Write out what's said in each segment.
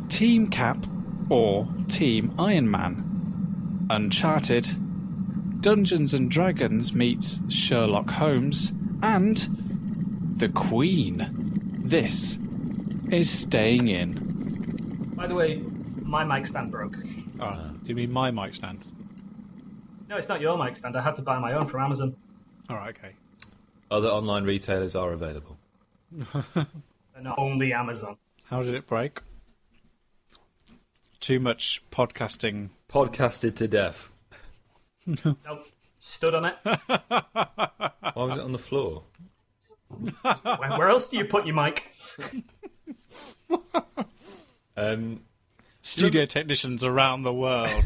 Team Cap or Team Iron Man? Uncharted, Dungeons and Dragons meets Sherlock Holmes, and the Queen. This is Staying In. By the way, my mic stand broke. Oh, do you mean my mic stand? No, it's not your mic stand. I had to buy my own from Amazon. All right, okay. Other online retailers are available. They're not only Amazon. How did it break? Too much podcasting. Podcasted to death. Nope. Stood on it. Why was it on the floor? Where else do you put your mic? Studio technicians around the world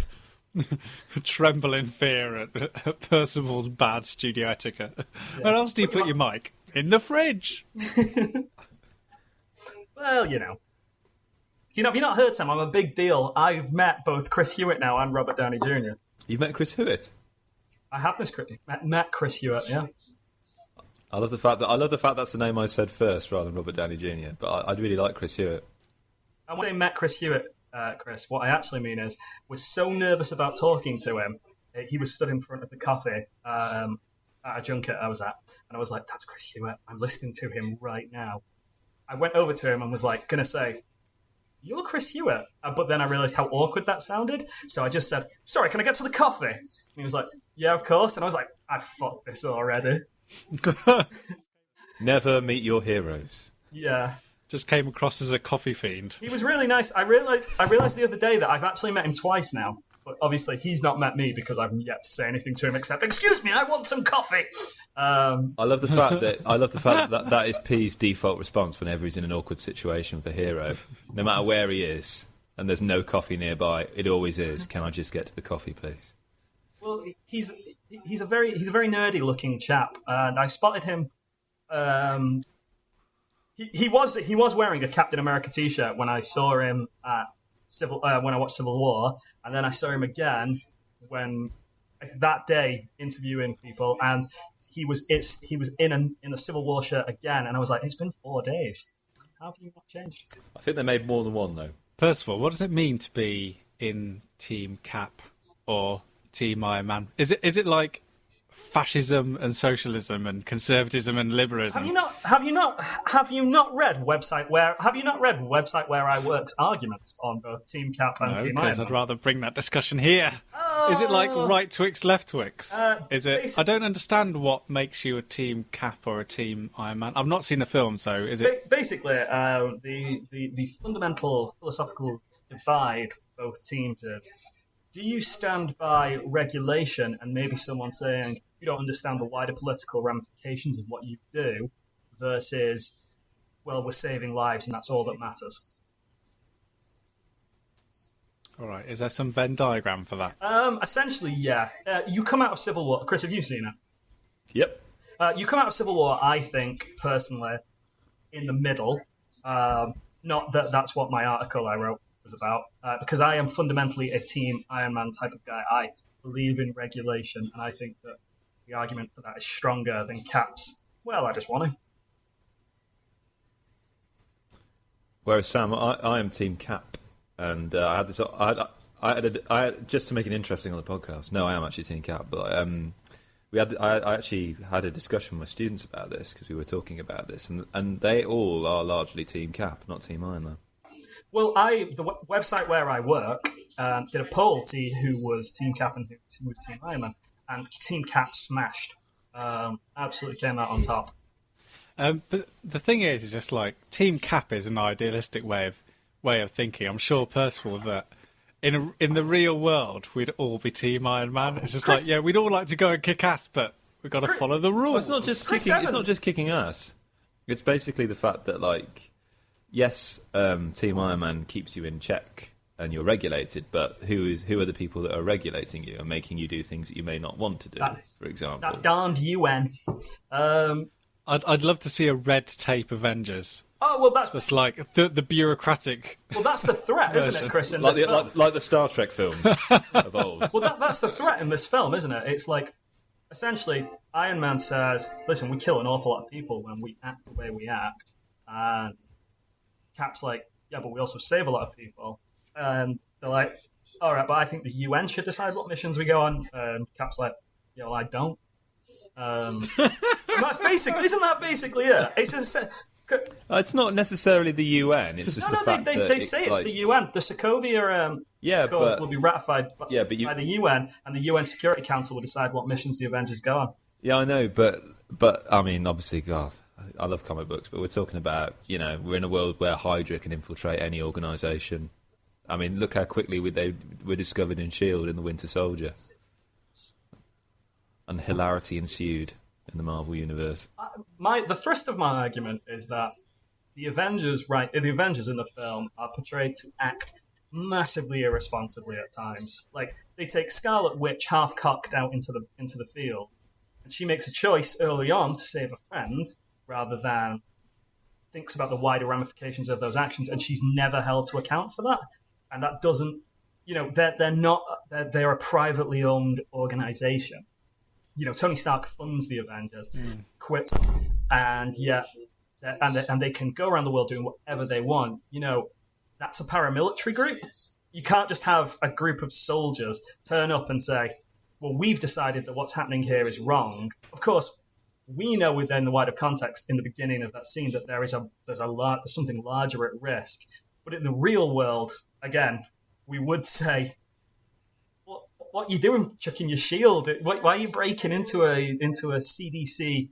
tremble in fear at Percival's bad studio etiquette. Yeah. Where else do you put your mic? In the fridge. Well, you know. Do you know, have you not heard, Sam? I'm a big deal. I've met both Chris Hewitt now and Robert Downey Jr. You've met Chris Hewitt? I have met Chris Hewitt, yeah. I love the fact that's the name I said first rather than Robert Downey Jr. But I really like Chris Hewitt. And when I met Chris Hewitt, Chris, what I actually mean is, was so nervous about talking to him. He was stood in front of the coffee at a junket I was at, and I was like, "That's Chris Hewitt. I'm listening to him right now." I went over to him and was like, gonna say, "You're Chris Hewitt," but then I realised how awkward that sounded, so I just said, "Sorry, can I get to the coffee?" And he was like, "Yeah, of course." And I was like, "I fucked this already." Never meet your heroes. Yeah. Just came across as a coffee fiend. He was really nice. I realised the other day that I've actually met him twice now. But obviously he's not met me because I've yet to say anything to him except, "Excuse me, I want some coffee." I love the fact that that is P's default response whenever he's in an awkward situation with a hero. No matter where he is and there's no coffee nearby, it always is, "Can I just get to the coffee, please?" Well, he's a very nerdy looking chap, and I spotted him. He was wearing a Captain America t-shirt when I saw him at when I watched Civil War, and then I saw him again that day interviewing people, and he was in a Civil War shirt again, and I was like, "It's been 4 days. How have you not changed?" I think they made more than one though. Percival, what does it mean to be in Team Cap or Team Iron Man? Is it like fascism and socialism and conservatism and liberalism? Have you not read Website Where I Work's arguments on both Team Cap and Team Iron Man? I'd rather bring that discussion here. Is it like right Twix, left Twix? Is it? I don't understand what makes you a Team Cap or a Team Iron Man. I've not seen the film, so is it? Basically, the fundamental philosophical divide both teams is: do you stand by regulation and maybe someone saying you don't understand the wider political ramifications of what you do, versus, well, we're saving lives and that's all that matters? All right. Is there some Venn diagram for that? Essentially, yeah. You come out of Civil War. Chris, have you seen it? Yep. You come out of Civil War, I think, personally, in the middle. Not that that's what my article I wrote was about, because I am fundamentally a Team Iron Man type of guy. I believe in regulation, and I think that the argument for that is stronger than Cap's. Well, I just want to. Whereas Sam, I am Team Cap, and I had this. I had just to make it interesting on the podcast. No, I am actually Team Cap, but I actually had a discussion with my students about this because we were talking about this, and they all are largely Team Cap, not Team Iron Man. Well, the website where I work did a poll to see who was Team Cap and who was Team Iron Man, and Team Cap smashed. Absolutely came out on top. But the thing is just like Team Cap is an idealistic way of thinking. I'm sure, Percival, that in the real world we'd all be Team Iron Man. It's just Chris, we'd all like to go and kick ass, but we've got to follow the rules. Well, it's not just kicking ass. It's basically the fact that, like, yes, Team Iron Man keeps you in check and you're regulated, but who are the people that are regulating you and making you do things that you may not want to do, for example? That darned UN. I'd love to see a red tape Avengers. Oh, well, that's like the bureaucratic. Well, that's the threat, isn't it, Chris? In like, this film? Like the Star Trek films of old. Well, that's the threat in this film, isn't it? It's like, essentially, Iron Man says, "Listen, we kill an awful lot of people when we act the way we act," and Cap's like, yeah, but we also save a lot of people. And they're like, all right, but I think the UN should decide what missions we go on. And Cap's like, yeah, well, I don't. And that's basically, isn't that basically it? It's just, it's not necessarily the UN. It's just the fact that they say it's the UN. The Sokovia Accords will be ratified by the UN, and the UN Security Council will decide what missions the Avengers go on. Yeah, I know, but I mean, obviously, God, I love comic books, but we're talking about, we're in a world where Hydra can infiltrate any organisation. I mean, look how quickly they were discovered in S.H.I.E.L.D. in the Winter Soldier. And hilarity ensued in the Marvel Universe. The thrust of my argument is that the Avengers in the film are portrayed to act massively irresponsibly at times. Like, they take Scarlet Witch half-cocked out into the field, and she makes a choice early on to save a friend, rather than thinks about the wider ramifications of those actions, and she's never held to account for that. And that doesn't, they're a privately owned organization. Tony Stark funds the Avengers, quit, and and they can go around the world doing whatever they want. That's a paramilitary group. You can't just have a group of soldiers turn up and say, well, we've decided that what's happening here is wrong. Of course, we know within the wider context in the beginning of that scene that there's something larger at risk. But in the real world, again, we would say, what are you doing, chucking your shield? Why are you breaking into a CDC,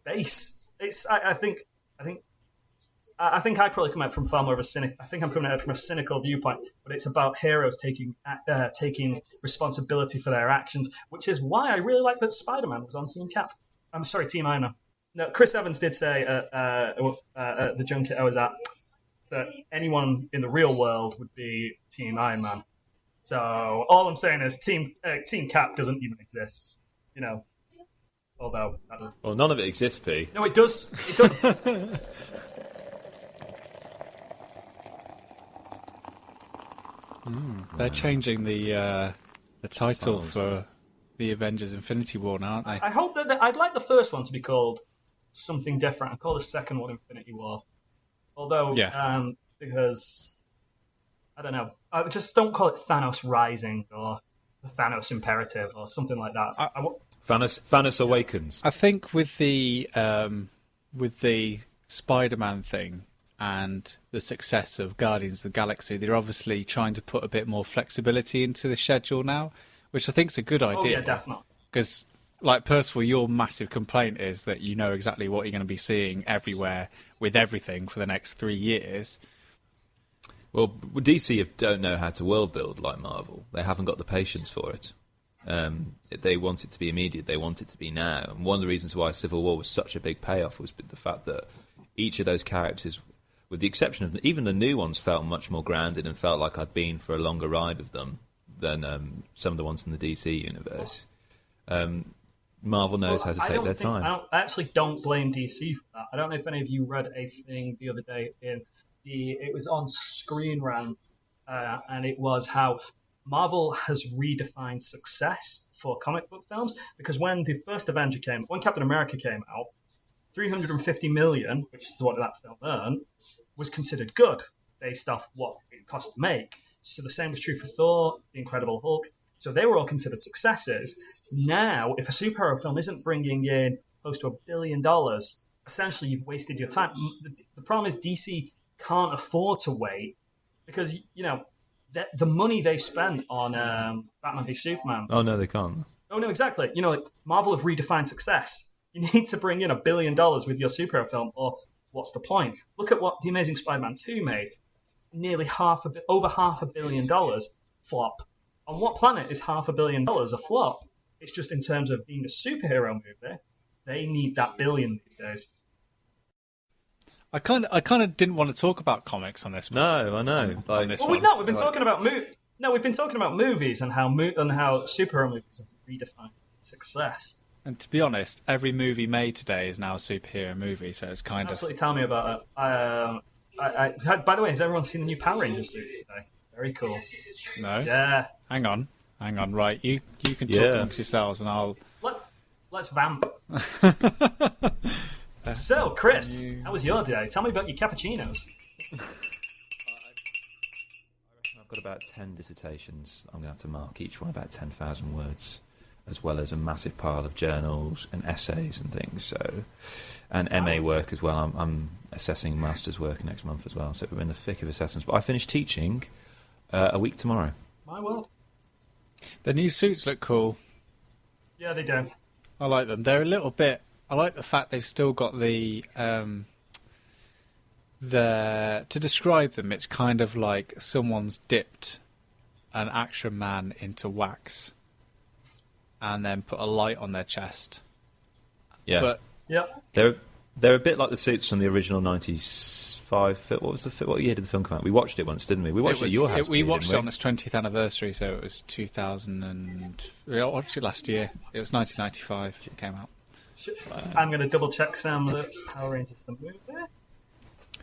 base? I think I probably come out from far more of a cynic. I think I'm coming at it from a cynical viewpoint, but it's about heroes taking responsibility for their actions, which is why I really like that Spider-Man was on Team Cap. I'm sorry, Team Iron Man. No, Chris Evans did say at the junket I was at that anyone in the real world would be Team Iron Man. So all I'm saying is Team Cap doesn't even exist, Although that does. Well, none of it exists, P. No, it does. It does. They're changing the title for the Avengers Infinity War now, aren't they? I hope that I'd like the first one to be called something different. I'd call the second one Infinity War. Although, because I don't know, I just don't call it Thanos Rising or the Thanos Imperative or something like that. Thanos Awakens. I think with the Spider-Man thing and the success of Guardians of the Galaxy, they're obviously trying to put a bit more flexibility into the schedule now, which I think is a good idea. Oh yeah, definitely. Because, like, Percival, your massive complaint is that you know exactly what you're going to be seeing everywhere with everything for the next 3 years. Well, DC don't know how to world build like Marvel. They haven't got the patience for it. They want it to be immediate. They want it to be now. And one of the reasons why Civil War was such a big payoff was the fact that each of those characters, with the exception of even the new ones, felt much more grounded and felt like I'd been for a longer ride of them than some of the ones in the DC universe. Marvel knows how to take their time. I actually don't blame DC for that. I don't know if any of you read a thing the other day it was on Screen Rant, and it was how Marvel has redefined success for comic book films, because when the first Avenger when Captain America came out, 350 million, which is what that film earned, was considered good based off what it cost to make. So the same was true for Thor, The Incredible Hulk. So they were all considered successes. Now, if a superhero film isn't bringing in close to $1 billion, essentially you've wasted your time. The problem is DC can't afford to wait because, the money they spent on Batman v Superman. Oh, no, they can't. Oh, no, exactly. Marvel have redefined success. You need to bring in $1 billion with your superhero film, or what's the point? Look at what The Amazing Spider-Man 2 made. Nearly over $500 million flop. On what planet is $500 million a flop? It's just in terms of being a superhero movie. They need that billion these days. I kind of didn't want to talk about comics on this. No, I know. We've been talking about movies and how superhero movies have redefined success. And to be honest, every movie made today is now a superhero movie, so it's kind Absolutely, tell me about it. By the way, has everyone seen the new Power Rangers suits today? Very cool. No. Yeah. Hang on. Right, you can talk amongst yourselves, and I'll. Let's vamp. So, Chris, how was your day? Tell me about your cappuccinos. I've got about 10 dissertations. I'm going to have to mark each one about 10,000 words, as well as a massive pile of journals and essays and things. So, and MA work as well. I'm assessing master's work next month as well. So we're in the thick of assessments. But I finish teaching a week tomorrow. My word. The new suits look cool. Yeah, they do. I like them. They're a little bit. I like the fact they've still got the. To describe them, it's kind of like someone's dipped an Action Man into wax and then put a light on their chest. Yeah. But Yep. They're a bit like the suits from the original 95 film. What year did the film come out? We watched it once, didn't we? We watched it at your house. We didn't watched it on its 20th anniversary, so it was 2000 and... We watched it last year. It was 1995 it came out. I'm going to double check Sam the Power Rangers the movie.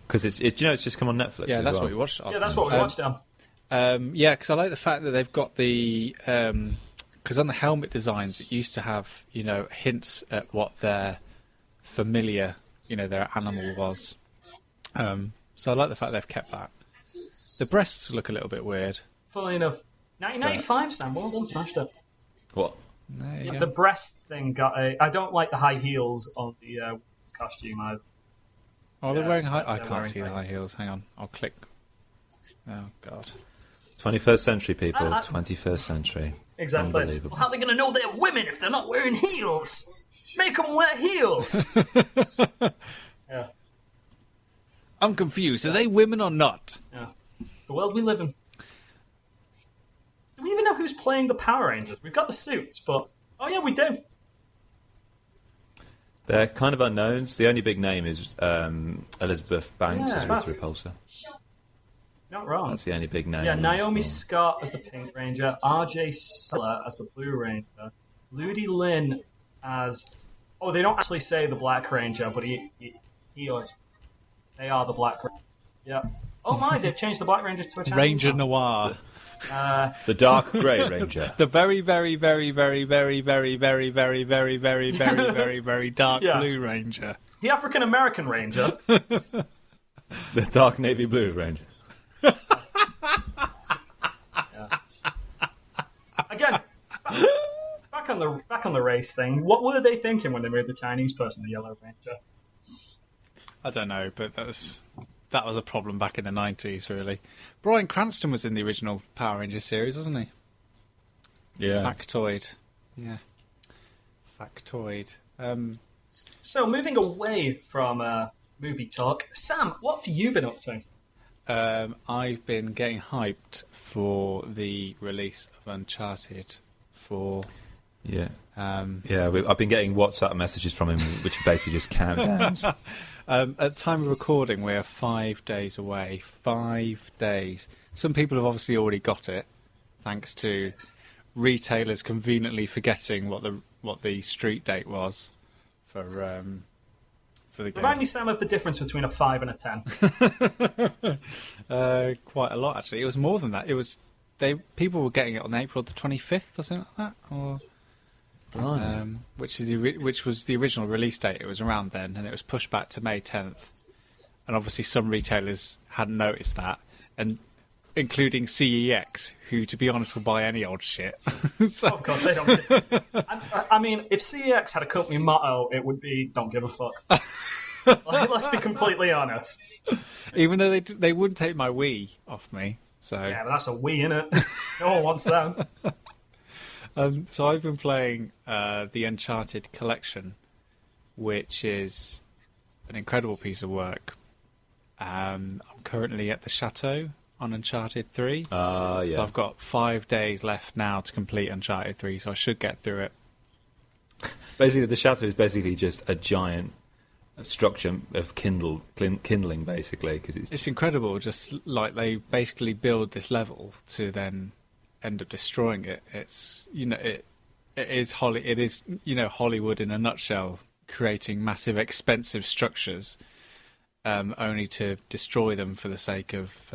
Because it's just come on Netflix. Yeah, as that's well. what we watched it on. Yeah, that's what we watched on. Yeah, because I like the fact that they've got the... Because on the helmet designs, it used to have, hints at what their familiar, their animal was. So I like the fact they've kept that. The breasts look a little bit weird. Funnily enough, 1995, Sam, well done, smashed it. What? There you The go. breasts thing got a... I don't like the high heels on the costume either. Oh, they're wearing high... I they're can't wearing see the high high heels. Hang on, I'll click. Oh, God. 21st century, people. I- 21st century. Exactly. Unbelievable. Well, how are they going to know they're women if they're not wearing heels? Make them wear heels. Yeah, I'm confused. Are they women or not? yeah. It's the world we live in. Do we even know who's playing the Power Rangers? We've got the suits, but... Oh, yeah, we do. They're kind of unknowns. The only big name is Elizabeth Banks Yeah, as Rita that's- Repulsa. Not wrong. That's the only big name. Yeah, in this Naomi film. Scott as the Pink Ranger, R.J. Seller as the Blue Ranger, Ludi Lin as... Oh, they don't actually say the Black Ranger, but he or... They are the Black Ranger. Yeah. Oh my, they've changed the Black Ranger to a Chinese Ranger one. Noir. The Dark Grey Ranger. The very, very, very, very, very, very, very, very, very, very, very, very, very dark Yeah. Blue Ranger. The African American Ranger. The Dark Navy Blue Ranger. Again, back on the race thing. What were they thinking when they made the Chinese person the Yellow Ranger? I don't know, but that was a problem back in the 90s, really. Bryan Cranston was in the original Power Rangers series, wasn't he? Yeah. Factoid. Yeah. Factoid. So moving away from movie talk, Sam, what have you been up to? I've been getting hyped for the release of Uncharted for... Yeah. I've been getting WhatsApp messages from him, which are basically just countdowns. At the time of recording, we are 5 days away. 5 days. Some people have obviously already got it, thanks to retailers conveniently forgetting what the street date was for the game. Remind me, Sam, of the difference between a 5 and a 10. Quite a lot, actually. It was more than that. People were getting it on April the 25th or something like that, or which was the original release date. It was around then, and it was pushed back to May 10th. And obviously, some retailers hadn't noticed that, and including CEX, who, to be honest, will buy any old shit. So, Of course, they don't. I mean, if CEX had a company motto, it would be "Don't give a fuck." Like, let's be completely honest. even though they wouldn't take my Wii off me, so Yeah, but that's a we, innit? No one wants them. So I've been playing the Uncharted collection, which is an incredible piece of work. I'm currently at the chateau on Uncharted 3. Yeah. So I've got 5 days left now to complete Uncharted 3, so I should get through it. Basically, the chateau is basically just a giant structure of kindling, basically, because it's It's incredible, just like they basically build this level to then end up destroying it. It's it is Hollywood in a nutshell, creating massive, expensive structures, only to destroy them for the sake of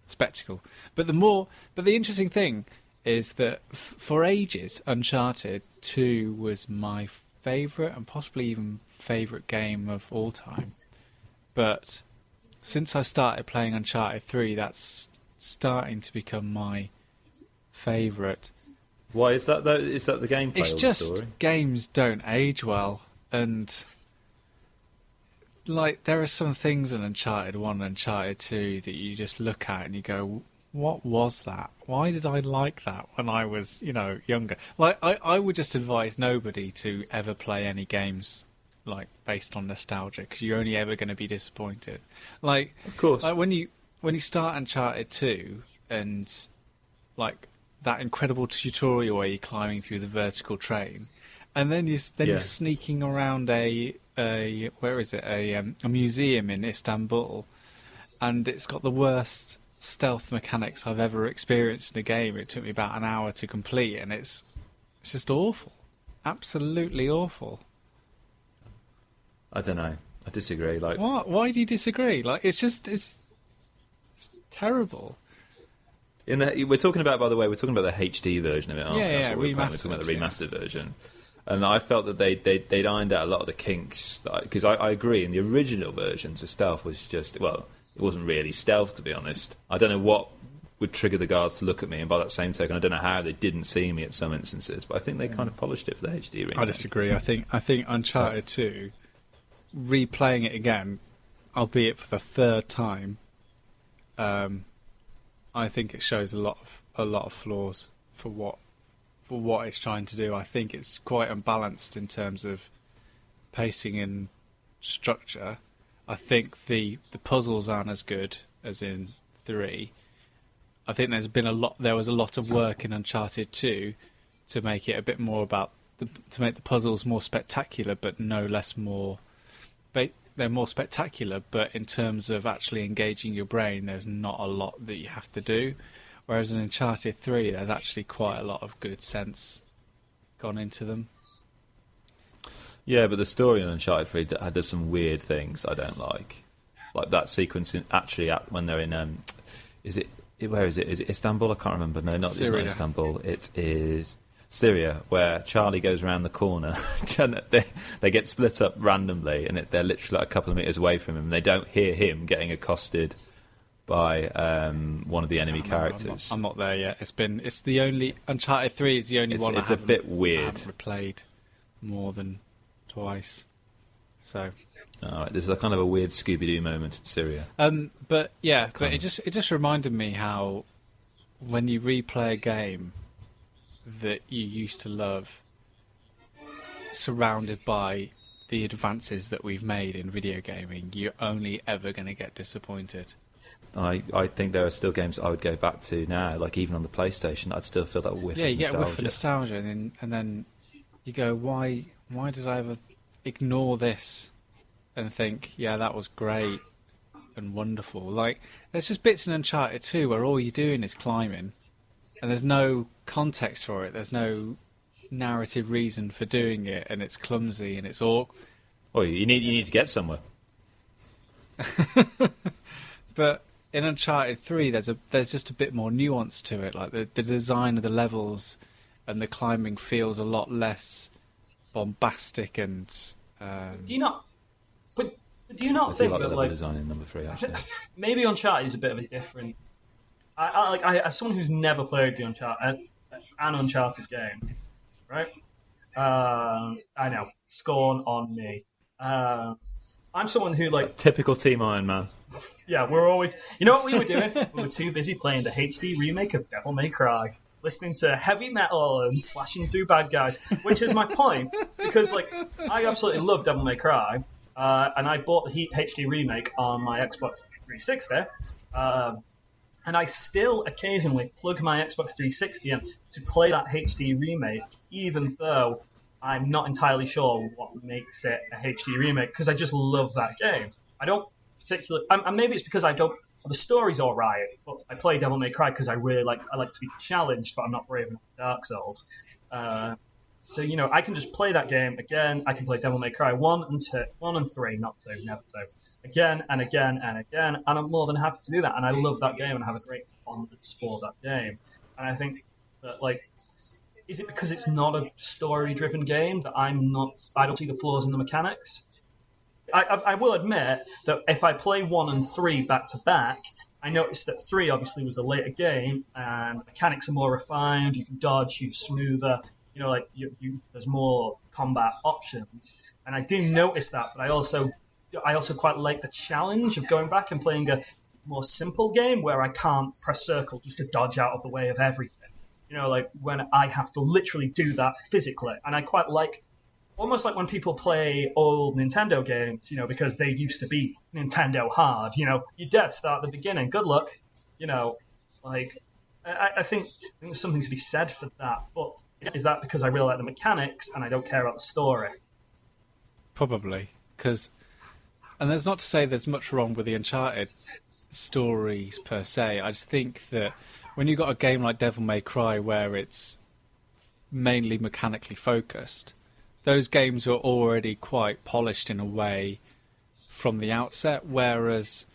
spectacle. But the interesting thing is that for ages, Uncharted 2 was my favourite and possibly even favourite game of all time. But since I started playing Uncharted 3, that's starting to become my favourite. Why is that though? Is that the gameplay It's or just the story? games don't age well, and like there are some things in Uncharted 1 and Uncharted 2 that you just look at and you go, what was that? Why did I like that when I was, younger? Like, I would just advise nobody to ever play any games, like, based on nostalgia, because you're only ever going to be disappointed. Like, Of course. like when you start Uncharted 2 and, like, that incredible tutorial where you're climbing through the vertical train, and then you're sneaking around a museum in Istanbul, and it's got the worst stealth mechanics I've ever experienced in a game. It took me about an hour to complete, and it's just awful, absolutely awful. I don't know. I disagree. Like, what? Why do you disagree? Like, it's terrible. We're talking about, by the way, the HD version of it, aren't we? Yeah, That's what we're talking about the remastered version. And I felt that they'd ironed out a lot of the kinks. Because I agree, in the original versions, the stealth was just, well, it wasn't really stealth, to be honest. I don't know what would trigger the guards to look at me, and by that same token, I don't know how they didn't see me at some instances. But I think they kind of polished it for the HD remake. I disagree. I think Uncharted 2, replaying it again, albeit for the third time, I think it shows a lot of flaws for what it's trying to do. I think it's quite unbalanced in terms of pacing and structure. I think the puzzles aren't as good as in 3. I think there was a lot of work in Uncharted 2 to make it a bit more about to make the puzzles more spectacular, but no less more. They're more spectacular, but in terms of actually engaging your brain, there's not a lot that you have to do. Whereas in Uncharted 3, there's actually quite a lot of good sense gone into them. Yeah, but the story in Uncharted 3 does some weird things I don't like. Like that sequence when they're in... where is it? Is it Istanbul? I can't remember. No, it's not Istanbul. It is Syria, where Charlie goes around the corner. They get split up randomly, and they're literally like a couple of metres away from him. And they don't hear him getting accosted by one of the enemy characters. I'm not there yet. It's the only... Uncharted 3 is the only one it's a bit weird. I haven't replayed more than twice. So... Alright, there's a kind of a weird Scooby-Doo moment in Syria. But it just reminded me how when you replay a game that you used to love, surrounded by the advances that we've made in video gaming, you're only ever going to get disappointed. I think there are still games I would go back to now, like even on the PlayStation, I'd still feel that whiff of nostalgia. Yeah, you get a whiff of nostalgia, and then you go, why did I ever ignore this and think, yeah, that was great and wonderful. Like, there's just bits in Uncharted 2 where all you're doing is climbing, and there's no context for it. There's no narrative reason for doing it, and it's clumsy and it's awkward. Well, you need to get somewhere. But in Uncharted 3, there's just a bit more nuance to it. Like the design of the levels and the climbing feels a lot less bombastic and. Do you not think like that the like design in number 3? Actually, maybe Uncharted is a bit of a different. I as someone who's never played the Uncharted game, right? I know, scorn on me. I'm someone who like typical Team Iron Man. Yeah, we're always. You know what we were doing? We were too busy playing the HD remake of Devil May Cry, listening to heavy metal and slashing through bad guys. Which is my point, because like I absolutely love Devil May Cry, and I bought the HD remake on my Xbox 360, and I still occasionally plug my Xbox 360 in to play that HD remake, even though I'm not entirely sure what makes it a HD remake, because I just love that game. I don't particularly, and maybe it's because I don't. The story's all right, but I play Devil May Cry because I like to be challenged, but I'm not brave enough for Dark Souls. So I can just play that game again. I can play Devil May Cry 1 and 3, not 2, never 2, again and again and again, and I'm more than happy to do that. And I love that game and I have a great fondness for that game. And I think that is it because it's not a story-driven game that I don't see the flaws in the mechanics? I will admit that if I play 1 and 3 back to back, I noticed that 3 obviously was the later game, and the mechanics are more refined. You can dodge, you're smoother. Like there's more combat options, and I do notice that. But I also quite like the challenge of going back and playing a more simple game where I can't press circle just to dodge out of the way of everything. Like when I have to literally do that physically, and I quite like. Almost like when people play old Nintendo games, because they used to be Nintendo hard. You're dead start at the beginning. Good luck. Like I think there's something to be said for that. But is that because I really like the mechanics and I don't care about the story? Probably, and there's not to say there's much wrong with the Uncharted stories per se. I just think that when you've got a game like Devil May Cry where it's mainly mechanically focused, those games are already quite polished in a way from the outset, whereas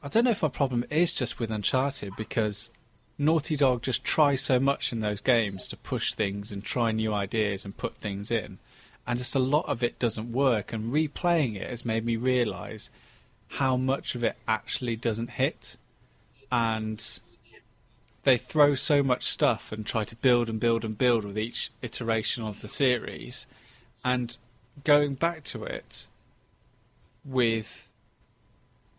I don't know if my problem is just with Uncharted, because Naughty Dog just tries so much in those games to push things and try new ideas and put things in, and just a lot of it doesn't work, and replaying it has made me realise how much of it actually doesn't hit, and they throw so much stuff and try to build and build and build with each iteration of the series, and going back to it with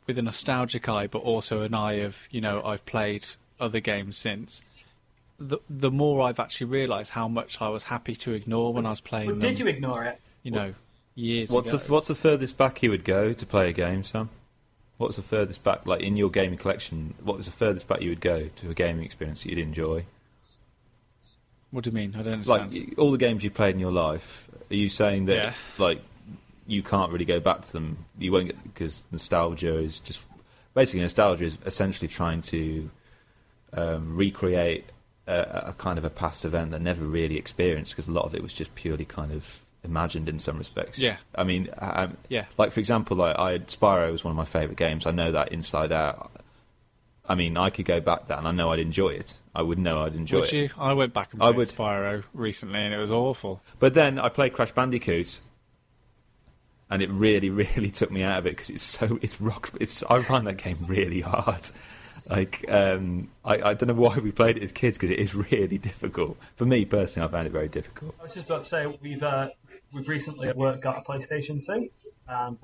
a nostalgic eye, but also an eye of, I've played other games since, the more I've actually realised how much I was happy to ignore when I was playing them. Did you ignore it? Years ago. What's the furthest back you would go to play a game, Sam? What's the furthest back, like in your gaming collection, what was the furthest back you would go to a gaming experience that you'd enjoy? What do you mean? I don't understand. Like, all the games you played in your life, are you saying that, like, you can't really go back to them? You won't get, because nostalgia is just... Basically, nostalgia is essentially trying to recreate a kind of a past event that never really experienced, because a lot of it was just purely kind of imagined in some respects. Yeah. I mean, like, for example, Spyro was one of my favourite games. I know that inside out. I mean, I could go back there and I know I'd enjoy it. I would know I'd enjoy it. Would you? I went back and played Spyro recently and it was awful. But then I played Crash Bandicoot and it really, really took me out of it, because I find that game really hard. Like, I don't know why we played it as kids, because it is really difficult. For me personally, I found it very difficult. I was just about to say, we've recently at work got a PlayStation 2, and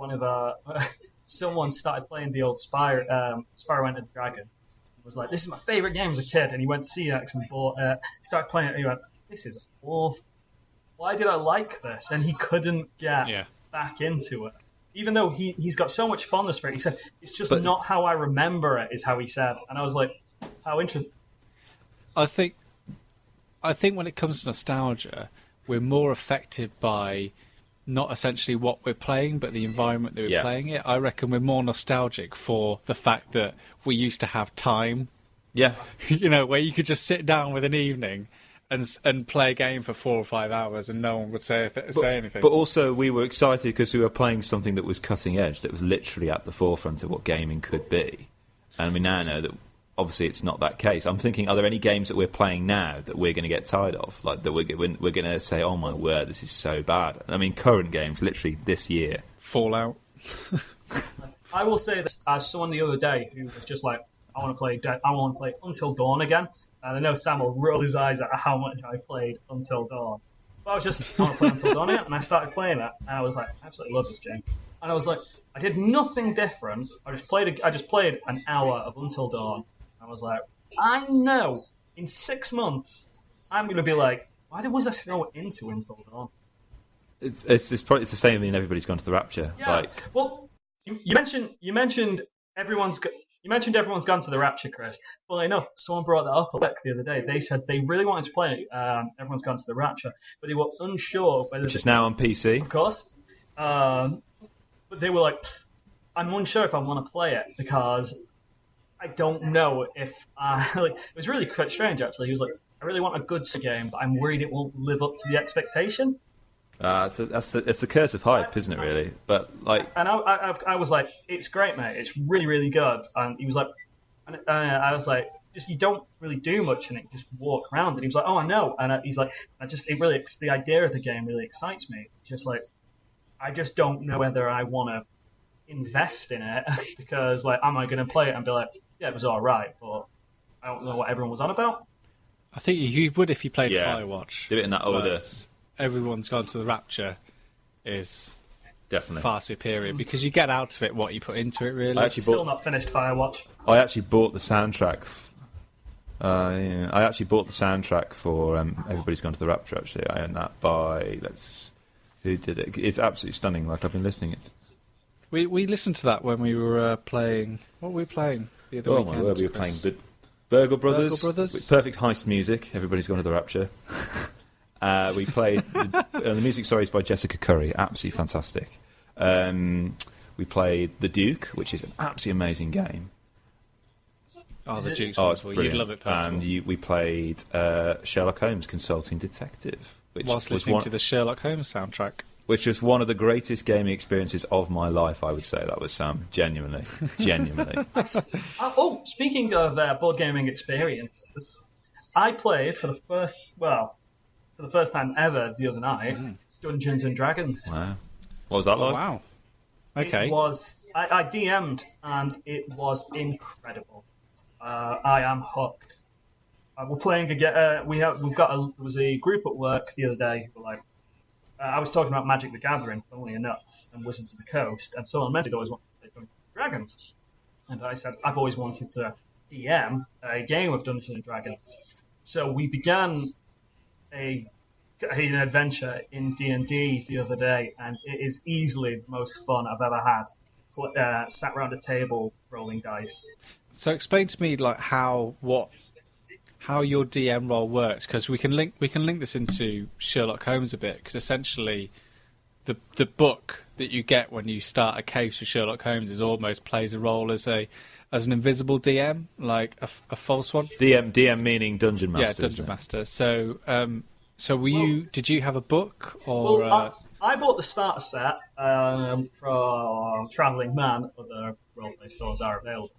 someone started playing the old Spyro Enter the Dragon. He was like, "This is my favourite game as a kid," and he went to CX and bought it. He started playing it and he went, "This is awful. Why did I like this?" And he couldn't get back into it. Even though he's got so much fondness for it, he said, "It's just not how I remember it," is how he said. And I was like, how interesting. I think when it comes to nostalgia, we're more affected by not essentially what we're playing, but the environment that we're playing it. I reckon we're more nostalgic for the fact that we used to have time. Yeah. Where you could just sit down with an evening and play a game for 4 or 5 hours and no one would say anything. But also we were excited because we were playing something that was cutting edge, that was literally at the forefront of what gaming could be. And we now know that obviously it's not that case. I'm thinking, are there any games that we're playing now that we're going to get tired of? Like, that we're going to say, "Oh my word, this is so bad." I mean, current games, literally this year. Fallout. I will say this as someone the other day who was just like, I want to play Until Dawn again. And I know Sam will roll his eyes at how much I played Until Dawn. But I want to play Until Dawn again, and I started playing it, and I was like, I absolutely love this game. And I was like, I did nothing different. I just played an hour of Until Dawn. I was like, I know in 6 months I'm going to be like, why was I so into Until Dawn? It's probably the same in Everybody's Gone to the Rapture. Yeah. Well, you mentioned everyone's gone to the Rapture, Chris. Funnily enough, someone brought that up the other day. They said they really wanted to play Everyone's Gone to the Rapture, but they were unsure whether... Which is now on PC. Of course. But they were like, I'm unsure if I want to play it, because I don't know if... it was really quite strange, actually. He was like, I really want a good game, but I'm worried it won't live up to the expectation. It's the curse of hype, isn't it, really? But and I was like, it's great, mate. It's really, really good. And he was like, I was like, just you don't really do much in it. You just walk around. And he was like, oh, I know. And he's like, the idea of the game really excites me. It's just like, I just don't know whether I want to invest in it because, like, am I going to play it and be like, yeah, it was all right, but I don't know what everyone was on about? I think you would if you played Yeah. Firewatch. Do it in that order. But Everyone's Gone to the Rapture is Definitely. far superior because you get out of it what you put into it, really. I actually Still not finished Firewatch. I actually bought the soundtrack. Yeah. I actually bought the soundtrack for Everybody's Gone to the Rapture. Actually, I own that by who did it? It's absolutely stunning. Like, I've been listening. We listened to that when we were playing. What were we playing the other Oh weekend? my word, we were Chris? playing Burgle Brothers. Burgle Brothers? With perfect heist music. Everybody's Gone to the Rapture. We played the music. Sorry, is by Jessica Curry. Absolutely fantastic. We played The Duke, which is an absolutely amazing game. Oh, the Duke's Oh, it's wonderful. You'd brilliant. love it, Percival. And we played Sherlock Holmes, Consulting Detective, which Whilst was listening to the Sherlock Holmes soundtrack. which was one of the greatest gaming experiences of my life. I would say that was, Sam. Genuinely. Speaking of board gaming experiences, I played for the first time ever the other night, Dungeons and Dragons. Wow. What was that like? Wow. Okay. It was. I DM'd and it was incredible. I am hooked. We're playing again. There was a group at work the other day who were like, I was talking about Magic the Gathering, funnily enough, and Wizards of the Coast, and someone mentioned always wanted to play Dungeons and Dragons, and I said I've always wanted to DM a game of Dungeons and Dragons. So we began an adventure in D&D the other day, and it is easily the most fun I've ever had. Sat around a table rolling dice. So explain to me like how your DM role works, because we can link this into Sherlock Holmes a bit, because essentially the book that you get when you start a case with Sherlock Holmes is almost plays a role as an invisible DM, like a false one. DM meaning Dungeon Master. Yeah, Dungeon Master. So did you have a book or? Well, I bought the starter set from Travelling Man. Other roleplay stores are available,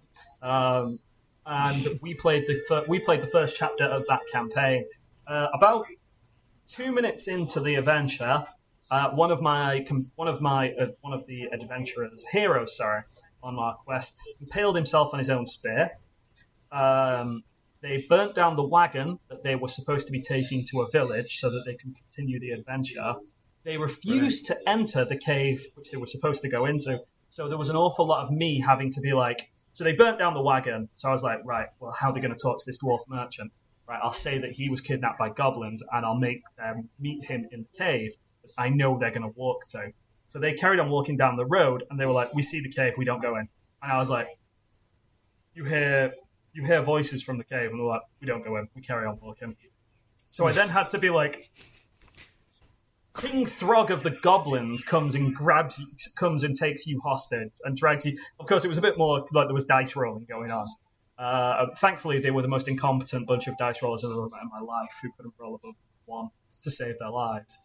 and we played the first chapter of that campaign. About 2 minutes into the adventure, one of the adventurers heroes, on our quest, impaled himself on his own spear. They burnt down the wagon that they were supposed to be taking to a village so that they can continue the adventure. They refused to enter the cave which they were supposed to go into. So there was an awful lot of me having to be like, so they burnt down the wagon. So I was like, right, well, how are they going to talk to this dwarf merchant? Right, I'll say that he was kidnapped by goblins and I'll make them meet him in the cave that I know they're going to walk to. So they carried on walking down the road and they were like, we see the cave, we don't go in. And I was like, you hear voices from the cave, and they're like, we don't go in, we carry on walking. So I then had to be like, King Throg of the Goblins comes and takes you hostage and drags you. Of course, it was a bit more like there was dice rolling going on. Thankfully, they were the most incompetent bunch of dice rollers I've ever met in my life who couldn't roll above one to save their lives.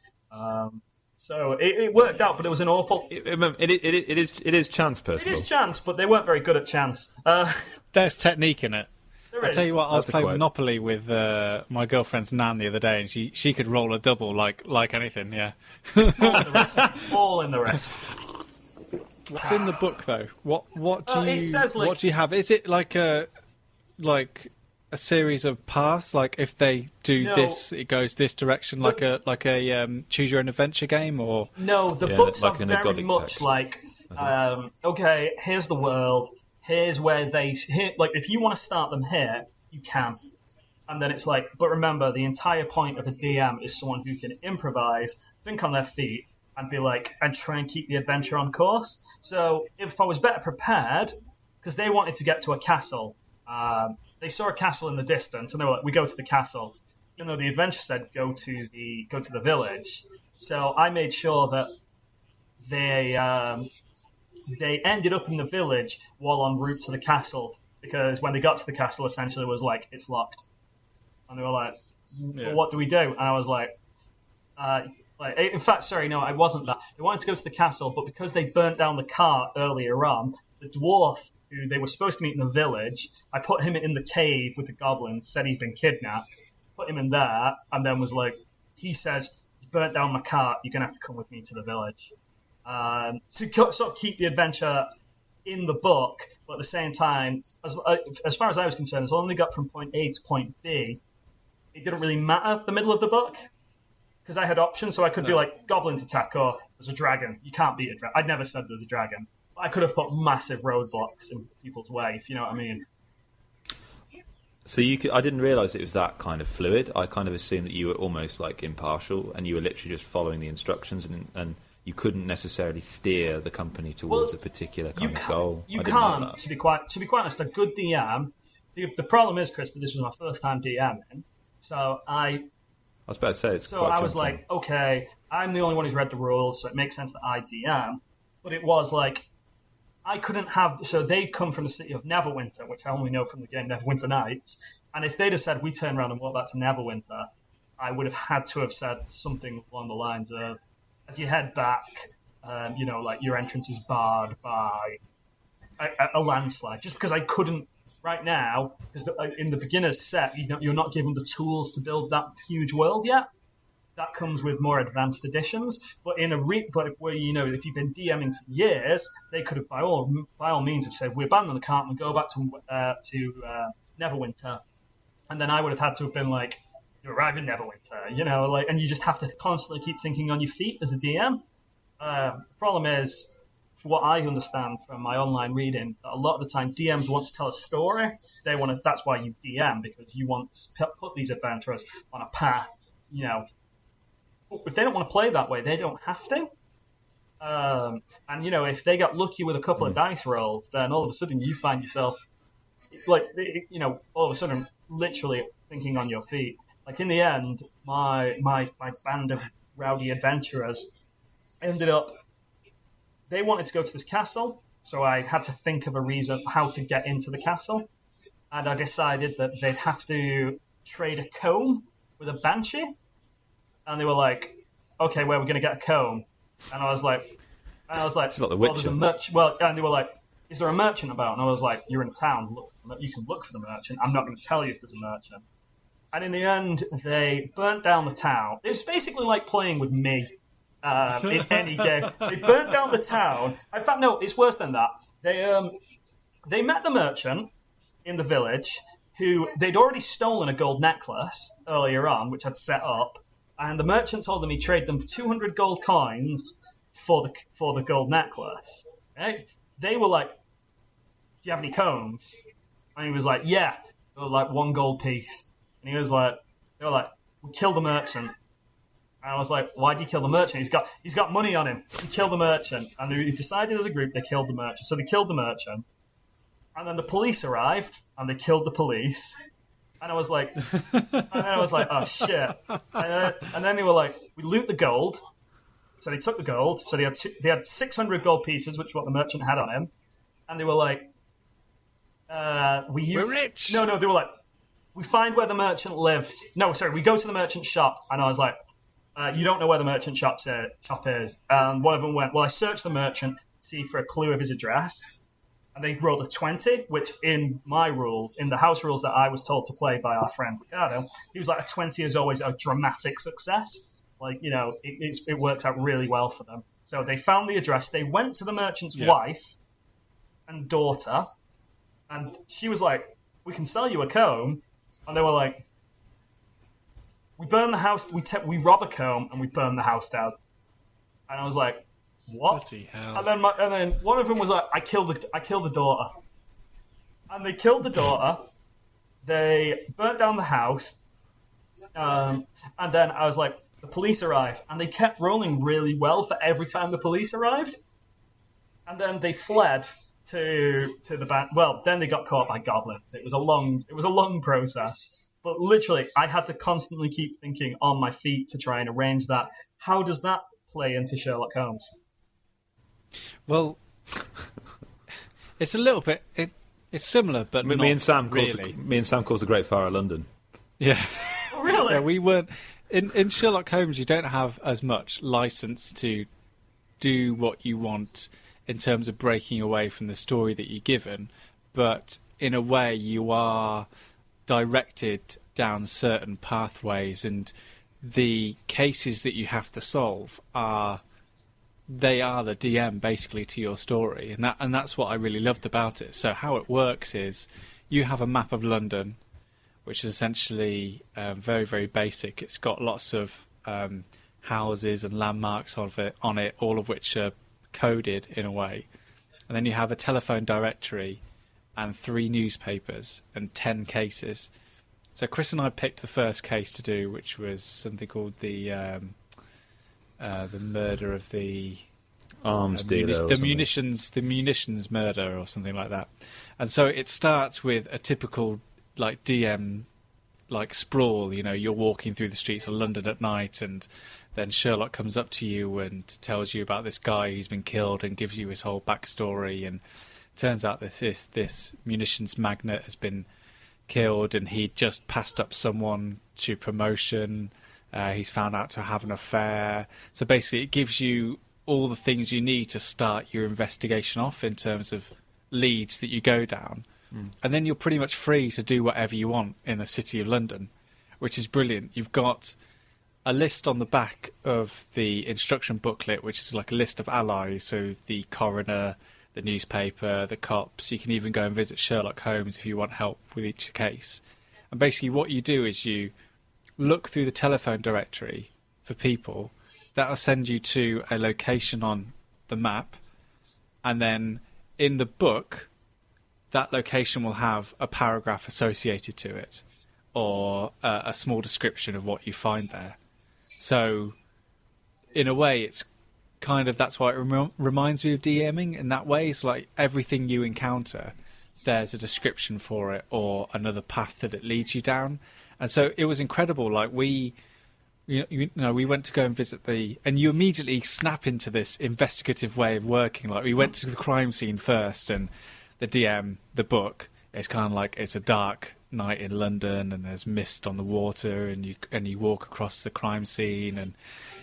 So it worked out, but it was an awful... It is chance, Percival. It is chance, but they weren't very good at chance. There's technique in it. I tell you what, I was That's a playing quote. Monopoly with my girlfriend's nan the other day, and she could roll a double like anything. Yeah. All in the rest. What's in the book though? What do you it says, like- what do you have? Is it like a series of paths? Like if they do No. this, it goes this direction, like a choose your own adventure game, or No, the Yeah, books like are an very agodic much text. like, okay, here's the world, here's where like, if you want to start them here, you can. And then it's like, but remember, the entire point of a DM is someone who can improvise, think on their feet, and be like, and try and keep the adventure on course. So if I was better prepared, because they wanted to get to a castle, they saw a castle in the distance, and they were like, we go to the castle. Even though the adventure said go to the village. So I made sure that they ended up in the village while en route to the castle, because when they got to the castle, essentially it was like, it's locked. And they were like, well, what do we do? And I was like, in fact, sorry, no, I wasn't that. They wanted to go to the castle, but because they burnt down the cart earlier on, the dwarf who they were supposed to meet in the village, I put him in the cave with the goblins, said he'd been kidnapped, put him in there, and then was like, he says, you burnt down my cart, you're going to have to come with me to the village. to sort of keep the adventure in the book, but at the same time, as far as I was concerned, as long as I got from point A to point B, it didn't really matter the middle of the book, because I had options, so I could be like, goblins attack, or there's a dragon. You can't beat a dragon. I'd never said there's a dragon. But I could have put massive roadblocks in people's way, if you know what I mean. So I didn't realise it was that kind of fluid. I kind of assumed that you were almost like impartial, and you were literally just following the instructions, and you couldn't necessarily steer the company towards a particular kind of goal. You can't, to be quite honest. A good DM. The problem is, Chris, that this was my first time DMing, so I was about to say it's. So I was like, okay, I'm the only one who's read the rules, so it makes sense that I DM. But it was like, I couldn't have. So they'd come from the city of Neverwinter, which I only know from the game Neverwinter Nights. And if they'd have said, we turn around and walk back to Neverwinter, I would have had to have said something along the lines of, as you head back, like your entrance is barred by a landslide. Just because I couldn't right now, because in the beginner's set, you're not given the tools to build that huge world yet. That comes with more advanced editions. But where if you've been DMing for years, they could have by all means have said, we abandon the camp and go back to Neverwinter, and then I would have had to have been like, you arrive in Neverwinter, and you just have to constantly keep thinking on your feet as a DM. The problem is, for what I understand from my online reading, that a lot of the time DMs want to tell a story. That's why you DM, because you want to put these adventurers on a path. If they don't want to play that way, they don't have to. If they got lucky with a couple of dice rolls, then all of a sudden you find yourself, all of a sudden literally thinking on your feet. Like in the end, my band of rowdy adventurers ended up. They wanted to go to this castle, so I had to think of a reason how to get into the castle, and I decided that they'd have to trade a comb with a banshee, and they were like, "Okay, where are we going to get a comb?" And I was like, it's not the "Well, there's a merchant." Well, and they were like, "Is there a merchant about?" And I was like, "You're in town. You can look for the merchant. I'm not going to tell you if there's a merchant." And in the end, they burnt down the town. It was basically like playing with me. In any game, they burnt down the town. In fact, no, it's worse than that. They met the merchant in the village, who they'd already stolen a gold necklace earlier on, which I'd set up, and the merchant told them he'd trade them 200 gold coins for the gold necklace. Right? They were like, "Do you have any combs?" And he was like, "Yeah." It was like 1 gold piece, and they were like, "We killed the merchant." And I was like, "Why do you kill the merchant? He's got money on him. You kill the merchant." And they decided as a group they killed the merchant. So they killed the merchant. And then the police arrived and they killed the police. And I was like, "Oh shit." And then they were like, "We loot the gold." So they took the gold. So they had 600 gold pieces, which is what the merchant had on him. And they were like, "We're rich." No, they were like, "We find where the merchant lives." No, sorry, we go to the merchant shop. And I was like, "You don't know where the merchant shop is." And one of them went, "Well, I searched the merchant to see for a clue of his address." And they rolled a 20, which in my rules, in the house rules that I was told to play by our friend Ricardo, he was like, a 20 is always a dramatic success. Like, it worked out really well for them. So they found the address. They went to the merchant's wife and daughter. And she was like, "We can sell you a comb." And they were like, "We burn the house, we rob a comb and we burn the house down." And I was like, "What?" Bloody hell. And then one of them was like, I killed the daughter." And they killed the daughter. They burnt down the house. And then I was like, the police arrived, and they kept rolling really well for every time the police arrived. And then they fled to the back. Well, then they got caught by goblins. It was a long process. But literally, I had to constantly keep thinking on my feet to try and arrange that. How does that play into Sherlock Holmes? Well, it's a little bit. It's similar, but not me and Sam really. caused the Great Fire of London. Yeah. Oh, really? Yeah, we weren't in Sherlock Holmes. You don't have as much license to do what you want in terms of breaking away from the story that you're given, but in a way, you are directed down certain pathways, and the cases that you have to solve are they are the DM basically to your story, and that's what I really loved about it. So how it works is you have a map of London, which is essentially very, very basic. It's got lots of houses and landmarks on it, all of which are coded in a way. And then you have a telephone directory and 3 newspapers and 10 cases. So Chris and I picked the first case to do, which was something called the murder of the arms dealer, the munitions murder or something like that. And so it starts with a typical like DM like sprawl. You know, you're walking through the streets of London at night, and then Sherlock comes up to you and tells you about this guy who's been killed and gives you his whole backstory. And turns out that this munitions magnate has been killed, and he just passed up someone to promotion. He's found out to have an affair. So basically it gives you all the things you need to start your investigation off in terms of leads that you go down. And then you're pretty much free to do whatever you want in the City of London, which is brilliant. You've got a list on the back of the instruction booklet, which is like a list of allies, so the coroner, the newspaper, the cops. You can even go and visit Sherlock Holmes if you want help with each case. And basically what you do is you look through the telephone directory for people. That'll send you to a location on the map, and then in the book that location will have a paragraph associated to it, or a small description of what you find there. So in a way it's kind of, that's why it reminds me of DMing in that way. It's like everything you encounter, there's a description for it or another path that it leads you down. And so it was incredible. Like we went to go and visit and you immediately snap into this investigative way of working. Like we went to the crime scene first, and the DM, the book, it's kind of like it's a dark night in London and there's mist on the water, and you walk across the crime scene and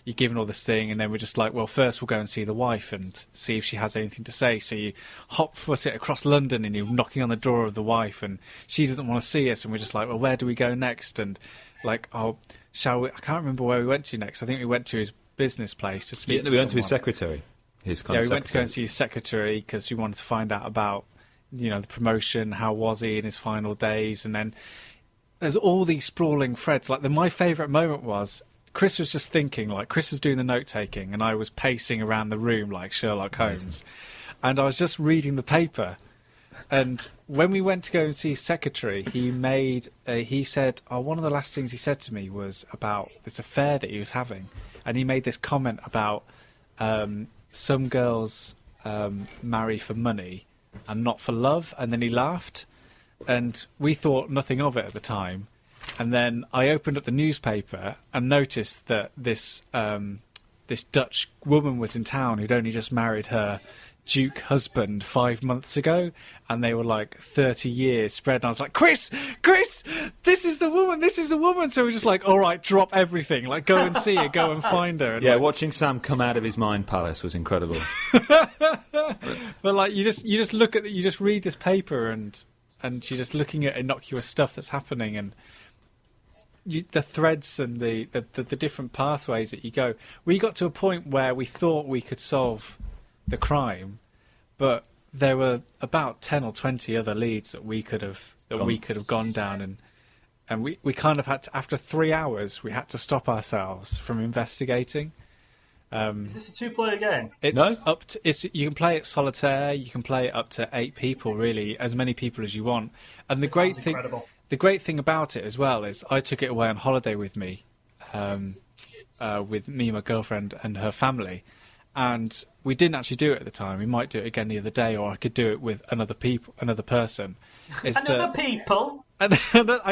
you're given all this thing, and then we're just like, well, first we'll go and see the wife and see if she has anything to say. So you hop foot it across London and you're knocking on the door of the wife, and she doesn't want to see us, and we're just like, well, where do we go next? And like, oh, shall we? I can't remember where we went to next. I think we went to his business place to speak to we went to his someone. secretary. We went to go and see his secretary because we wanted to find out about, you know, the promotion, how was he in his final days. And then there's all these sprawling threads. Like my favourite moment was Chris was just thinking, like Chris was doing the note-taking and I was pacing around the room like Sherlock Holmes. And I was just reading the paper. And when we went to go and see his secretary, he said, one of the last things he said to me was about this affair that he was having. And he made this comment about some girls marry for money and not for love. And then he laughed. And we thought nothing of it at the time. And then I opened up the newspaper and noticed that this Dutch woman was in town who'd only just married her Duke husband 5 months ago, and they were like 30 years spread. And I was like, Chris, this is the woman. So we're just like, all right, drop everything, like go and see her, go and find her. And yeah, like, watching Sam come out of his mind palace was incredible. But like you just look at you just read this paper and you're just looking at innocuous stuff that's happening, and the threads and the different pathways that you go. We got to a point where we thought we could solve the crime, but there were about 10 or 20 other leads that we could have gone down, and we kind of had to, after 3 hours, we had to stop ourselves from investigating. Is this a 2-player game? You can play it solitaire. You can play it up to 8 people, really, as many people as you want. And the great thing about it as well is I took it away on holiday with me, with me, my girlfriend, and her family. And we didn't actually do it at the time. We might do it again the other day, or I could do it with another person. I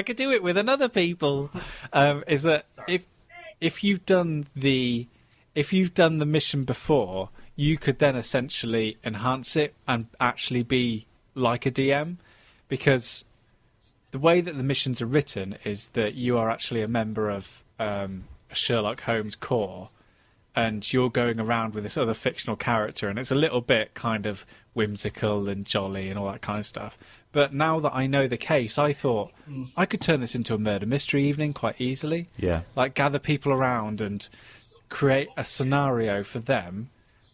could do it with another people. Is that if you've done the mission before, you could then essentially enhance it and actually be like a DM, because the way that the missions are written is that you are actually a member of a Sherlock Holmes corps, and you're going around with this other fictional character, and it's a little bit kind of whimsical and jolly and all that kind of stuff. But now that I know the case, I thought I could turn this into a murder mystery evening quite easily. Yeah. Like gather people around and create a scenario for them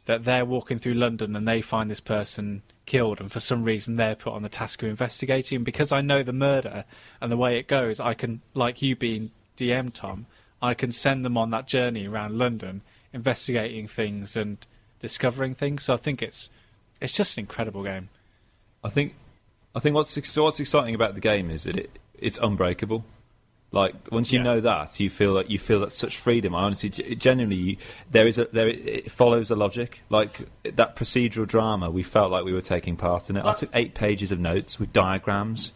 that they're walking through London and they find this person killed, and for some reason they're put on the task of investigating. And because I know the murder and the way it goes, I can, like you being DM, Tom, I can send them on that journey around London, investigating things and discovering things. So I think it's just an incredible game. I think what's exciting about the game is that it's unbreakable. Like once you know that, you feel that such freedom. I honestly, genuinely, it follows a logic. Like that procedural drama, we felt like we were taking part in it. I took 8 pages of notes with diagrams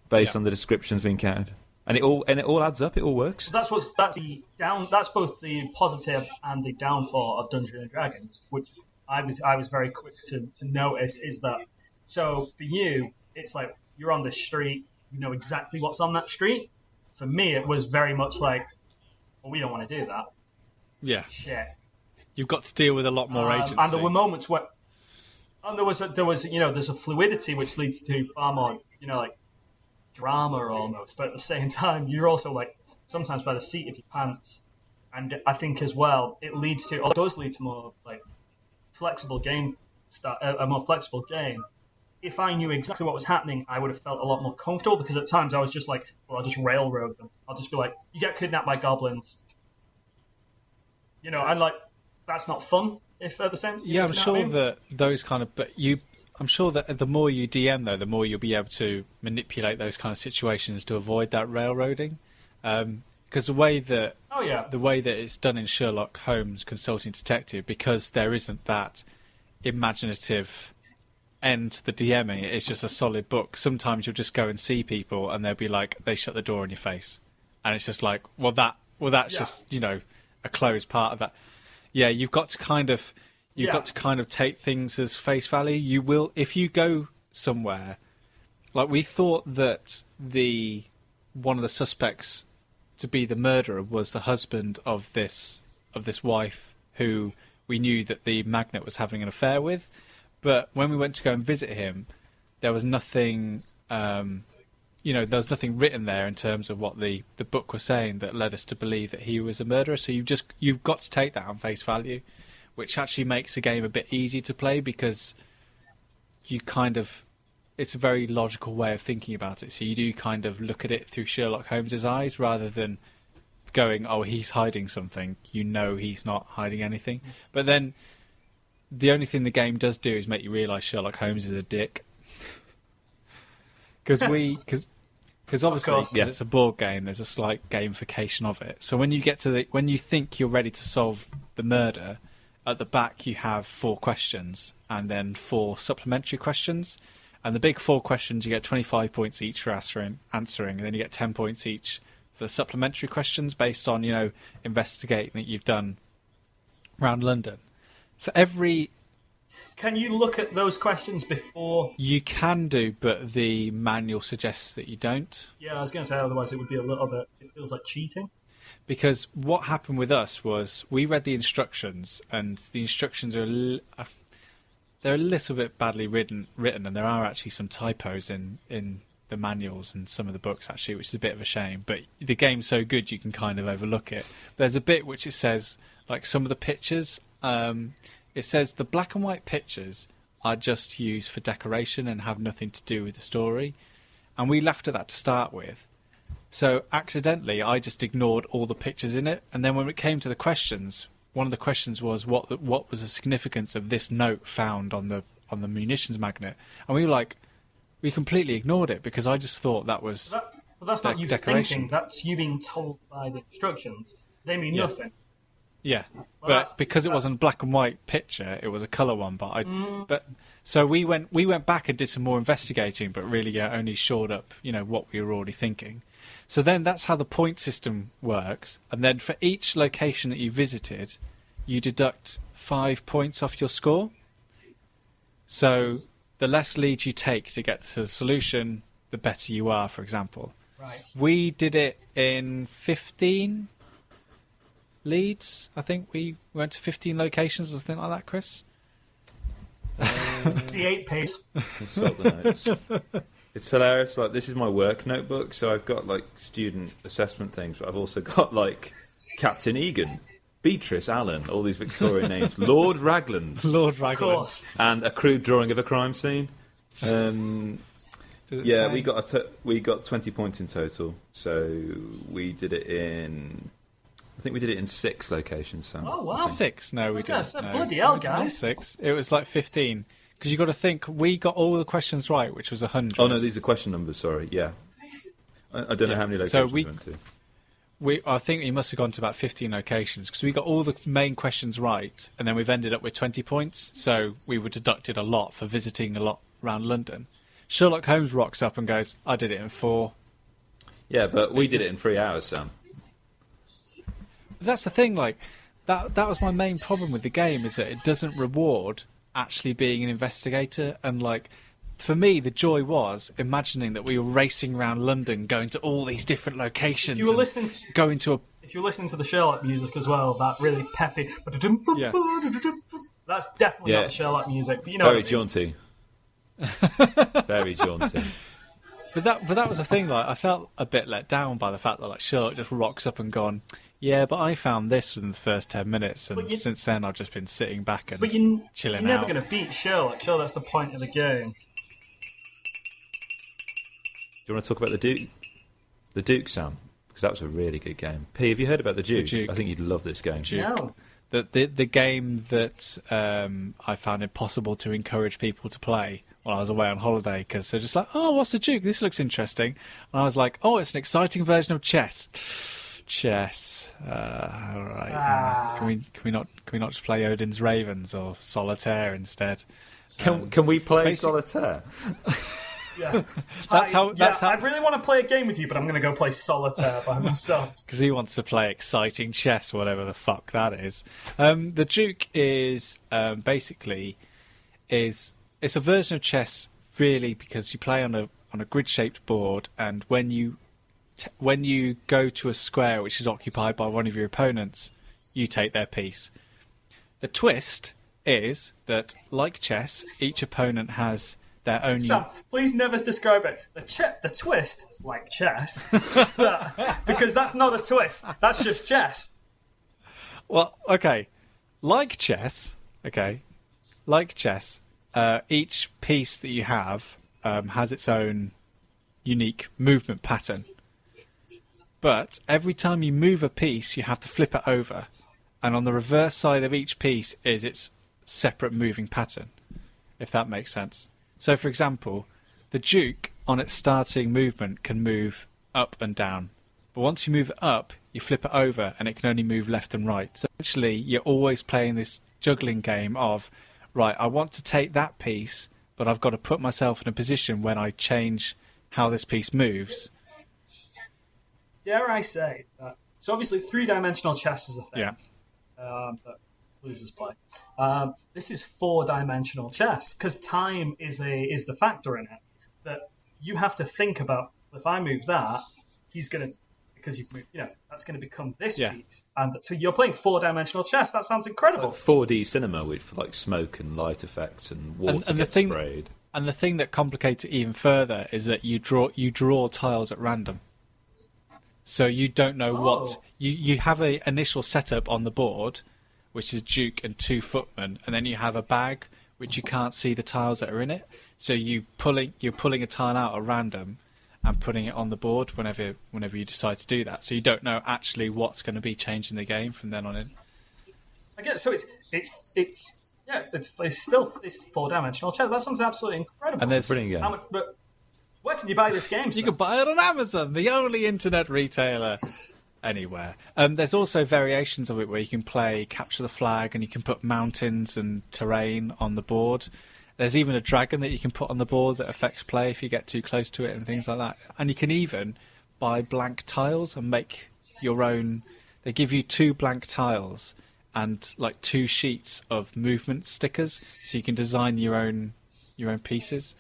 based on the descriptions we encountered, and it all adds up. It all works. That's both the positive and the downfall of Dungeons and Dragons, which I was very quick to notice, is that, so for you it's like you're on the street, you know exactly what's on that street. For me, it was very much like, well, we don't want to do that. Yeah. Shit. You've got to deal with a lot more agency. And there were moments where, and there was there's a fluidity which leads to far more, like drama almost. But at the same time, you're also like sometimes by the seat of your pants. And I think as well, it does lead to more like flexible game a more flexible game. If I knew exactly what was happening, I would have felt a lot more comfortable, because at times I was just like, well, I'll just railroad them. I'll just be like, you get kidnapped by goblins. And like, that's not fun, if at the same time. Yeah, I'm sure that those kind of... I'm sure that the more you DM, though, the more you'll be able to manipulate those kind of situations to avoid that railroading. Because the way that it's done in Sherlock Holmes Consulting Detective, because there isn't that imaginative end to the DMing, it's just a solid book. Sometimes you'll just go and see people and they'll be like, they shut the door in your face, and it's just like, that's just a closed part of that. Yeah, you've got to kind of take things as face value. You will, if you go somewhere, like we thought that one of the suspects to be the murderer was the husband of this wife who we knew that the magnate was having an affair with. But when we went to go and visit him, there was nothing, there was nothing written there in terms of what the book was saying that led us to believe that he was a murderer. So you've got to take that on face value, which actually makes the game a bit easy to play, because it's a very logical way of thinking about it. So you do kind of look at it through Sherlock Holmes's eyes rather than going, oh, he's hiding something. He's not hiding anything. But then the only thing the game does do is make you realise Sherlock Holmes is a dick. Because obviously it's a board game, there's a slight gamification of it. So when you get to when you think you're ready to solve the murder, at the back you have 4 questions and then 4 supplementary questions. And the big 4 questions, you get 25 points each for answering, and then you get 10 points each for the supplementary questions based on, investigating that you've done around London. For every... Can you look at those questions before? You can do, but the manual suggests that you don't. Yeah, I was going to say, otherwise it would be a little bit... It feels like cheating. Because what happened with us was we read the instructions, and the instructions are... They're a little bit badly written, and there are actually some typos in the manuals and some of the books, actually, which is a bit of a shame. But the game's so good you can kind of overlook it. There's a bit which it says, like, some of the pictures... it says the black and white pictures are just used for decoration and have nothing to do with the story. And we laughed at that to start with. So accidentally, I just ignored all the pictures in it. And then when it came to the questions, one of the questions was what was the significance of this note found on the munitions magnet. And we were like, we completely ignored it because I just thought that was that's not you decoration. Thinking. That's you being told by the instructions. They mean nothing. Yeah, but because it wasn't a black and white picture, it was a colour one. So we went back and did some more investigating, but really only shored up, what we were already thinking. So then that's how the point system works. And then for each location that you visited, you deduct 5 points off your score. So the less leads you take to get to the solution, the better you are, for example. Right. We did it in 15 leads. I think we went to 15 locations or something like that, Chris. The 8 pace. Sort the notes. It's hilarious. Like, this is my work notebook, so I've got like student assessment things, but I've also got like Captain Egan, Beatrice Allen, all these Victorian names. Lord Ragland. Lord Of Raglan. course. And a crude drawing of a crime scene. Yeah, say? we got 20 points in total. So we did it in... I think we did it in 6 locations, Sam. Oh, wow. 6? No, we was gonna didn't. say, No. bloody hell, It was not guys. 6. It was like 15. Because you got to think, we got all the questions right, which was 100. Oh, no, these are question numbers, sorry. Yeah. I don't know how many locations So we went to. I think we must have gone to about 15 locations because we got all the main questions right, and then we've ended up with 20 points. So we were deducted a lot for visiting a lot around London. Sherlock Holmes rocks up and goes, "I did it in 4." Yeah, but we did it in 3 hours, Sam. But that's the thing. Like that was my main problem with the game, is that it doesn't reward actually being an investigator. And like for me, the joy was imagining that we were racing around London, going to all these different locations. You were and listening. going to a If you're listening to the Sherlock music as well, that really peppy. Yeah. That's definitely Yeah. not the Sherlock music. But you know Very what I mean. jaunty. Very jaunty. But that was the thing. Like, I felt a bit let down by the fact that like Sherlock just rocks up and gone, "Yeah, but I found this within the first 10 minutes, and since then I've just been sitting back and But you're chilling never out." going to beat Sherlock. Sure, that's the point of the game. Do you want to talk about the Duke? The Duke, Sam? Because that was a really good game. P, have you heard about the Duke? Duke. I think you'd love this game. Duke. No. The game that I found impossible to encourage people to play while I was away on holiday, because they're just like, "Oh, what's the Duke? This looks interesting." And I was like, "Oh, it's an exciting version of chess." Chess. All right. Can we not just play Odin's Ravens or Solitaire instead? Can we play basic- solitaire? Yeah. That's how. I really want to play a game with you, but I'm going to go play Solitaire by myself. Because he wants to play exciting chess, whatever the fuck that is. The Duke is basically it's a version of chess, really, because you play on a grid-shaped board, and when you go to a square which is occupied by one of your opponents, you take their piece. The twist is that, like chess, each opponent has their own. Sam, please never describe it. The twist, like chess, because that's not a twist. That's just chess. Well, okay. Like chess, each piece that you have has its own unique movement pattern. But every time you move a piece, you have to flip it over. And on the reverse side of each piece is its separate moving pattern, if that makes sense. So, for example, the Duke, on its starting movement, can move up and down. But once you move it up, you flip it over, and it can only move left and right. So, actually, you're always playing this juggling game of, right, I want to take that piece, but I've got to put myself in a position when I change how this piece moves. Dare I say that? So obviously, 3-dimensional chess is a thing. Yeah. That losers play. This is 4-dimensional chess because time is the factor in it. That you have to think about. If I move that, he's gonna, because you've moved, that's gonna become this piece, and so you're playing 4-dimensional chess. That sounds incredible. It's like 4D cinema with like smoke and light effects and water And gets sprayed. And the thing that complicates it even further is that you draw tiles at random. So you don't know what you have a initial setup on the board, which is Duke and 2 footmen, and then you have a bag which you can't see the tiles that are in it. So you're pulling a tile out at random and putting it on the board whenever you decide to do that. So you don't know actually what's going to be changing the game from then on in. I get so it's still 4-dimensional chess. That sounds absolutely incredible. And there's Brilliant game. But where can you buy this game? You can buy it on Amazon, the only internet retailer anywhere. There's also variations of it where you can play capture the flag, and you can put mountains and terrain on the board. There's even a dragon that you can put on the board that affects play if you get too close to it and things like that. And you can even buy blank tiles and make your own. They give you 2 blank tiles and like 2 sheets of movement stickers, so you can design your own pieces.